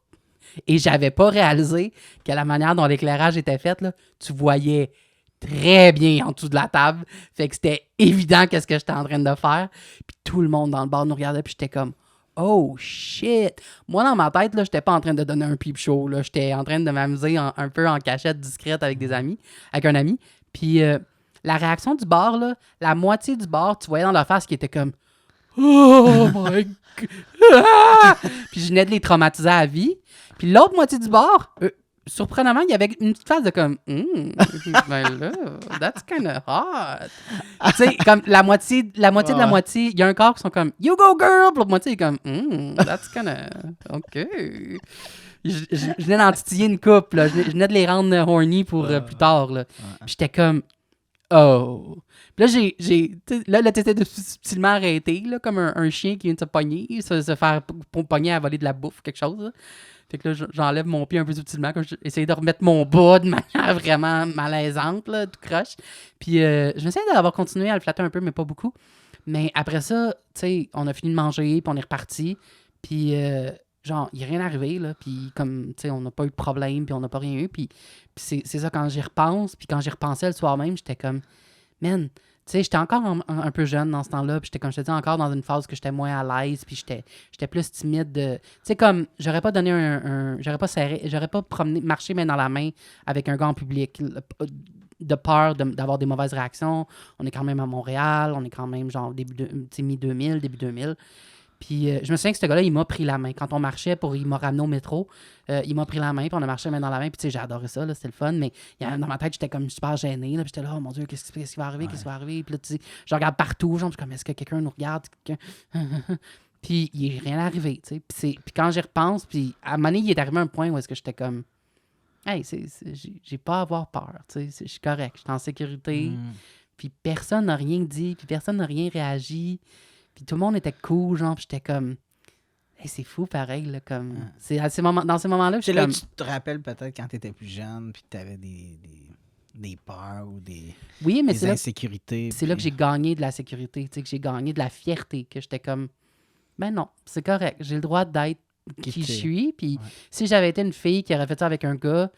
Et j'avais pas réalisé que la manière dont l'éclairage était fait, là, tu voyais très bien en dessous de la table. Fait que c'était évident qu'est-ce que j'étais en train de faire. Puis tout le monde dans le bar nous regardait, puis j'étais comme, oh shit! Moi, dans ma tête, là, j'étais pas en train de donner un peep show. Là. J'étais en train de m'amuser un peu en cachette discrète avec un ami. Puis la réaction du bar, là, la moitié du bar, tu voyais dans leur face qui était comme, oh my god! Ah! Puis je venais de les traumatiser à vie. Puis l'autre moitié du bar, surprenamment, il y avait une petite phase de comme, ben là, that's kind of hot. Tu sais, comme la moitié de la moitié, il y a un corps qui sont comme, you go girl, puis l'autre moitié est comme, that's kind of, ok. Je venais d'en titiller une couple, là. Je venais de les rendre horny pour plus tard, là. Puis j'étais comme, oh. Puis là, là, t'essaies de subtilement arrêter, là, comme un chien qui vient de se pogner, se faire pogner à voler de la bouffe, quelque chose, là. Fait que là, j'enlève mon pied un peu subtilement, comme j'essaie de remettre mon bas de manière vraiment malaisante, là, tout croche. Puis je m'essaie d'avoir continué à le flatter un peu, mais pas beaucoup. Mais après ça, tu sais, on a fini de manger, puis on est reparti. Puis genre, il n'est rien arrivé, là. Puis comme, tu sais, on n'a pas eu de problème, puis on n'a pas rien eu. Puis c'est ça, quand j'y repense, puis quand j'y repensais le soir même, j'étais comme, man... Tu sais, j'étais encore un peu jeune dans ce temps-là, puis j'étais, comme je te dis, encore dans une phase que j'étais moins à l'aise, puis j'étais plus timide. Tu sais, comme, j'aurais pas donné j'aurais pas serré, j'aurais pas marché main dans la main avec un gars en public, de peur d'avoir des mauvaises réactions. On est quand même à Montréal, on est quand même, genre, mi-2000, début 2000. Puis je me souviens que ce gars-là, il m'a pris la main. Quand on marchait, il m'a ramené au métro, il m'a pris la main, puis on a marché main dans la main. Puis tu sais, j'ai adoré ça, là, c'était le fun. Mais dans ma tête, j'étais comme super gênée. Puis j'étais là, oh mon Dieu, qu'est-ce qui va arriver, qu'est-ce qui va arriver? Puis là, tu sais, je regarde partout, genre, je suis comme, est-ce que quelqu'un nous regarde? Puis il n'est rien arrivé, tu sais. Puis quand j'y repense, puis à un moment donné, il est arrivé un point où est-ce que j'étais comme, hey, j'ai pas à avoir peur, tu sais, je suis correct, je suis en sécurité. Puis personne n'a rien dit, puis personne n'a rien réagi. Puis tout le monde était cool, genre, puis j'étais comme, hey, c'est fou pareil, là, comme. C'est dans ces moments-là que C'est je là comme... que tu te rappelles peut-être quand tu étais plus jeune, puis que tu avais des peurs ou des insécurités. C'est là que j'ai gagné de la sécurité, tu sais, que j'ai gagné de la fierté, que j'étais comme, ben non, c'est correct, j'ai le droit d'être qui je suis, puis si j'avais été une fille qui aurait fait ça avec un gars,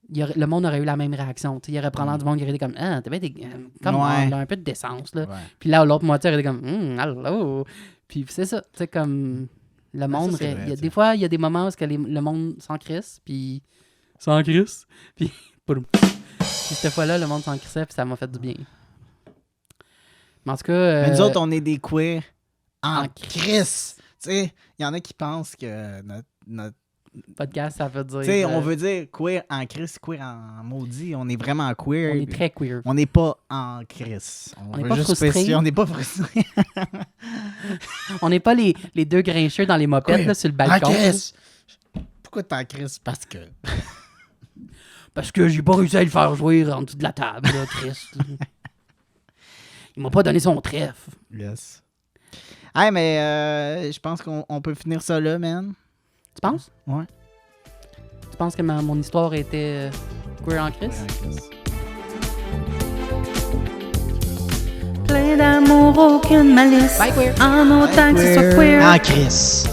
le monde aurait eu la même réaction. Il y aurait probablement du monde qui aurait été comme, ah, t'avais comme un peu de décence. Là. Puis là, l'autre moitié aurait été comme, allô. Puis c'est ça. Tu sais, comme, le monde. Des fois, il y a des moments où le monde s'en crisse. Puis. S'en crisse. Puis. Puis cette fois-là, le monde s'en crissait. Puis ça m'a fait du bien. Mais en tout cas. Mais nous autres, on est des queers en crisse. Tu sais, il y en a qui pensent que notre podcast, ça veut dire... Tu sais, on veut dire queer en Christ, queer en maudit. On est vraiment queer. On est très queer. On n'est pas en Christ. On n'est pas frustrés. On n'est pas frustrés. On n'est pas les deux grincheux dans les mopettes là, sur le balcon. En Christ. Pourquoi t'es en Christ? Parce que j'ai pas réussi à le faire jouer en dessous de la table, là, Christ. Il m'a pas donné son trèfle. Yes. Hey, mais je pense qu'on peut finir ça là, man. Tu penses? Ouais. Tu penses que mon histoire était queer en Christ? Plein d'amour, aucune malice. Bye, queer. En autant que ce soit queer. En Christ.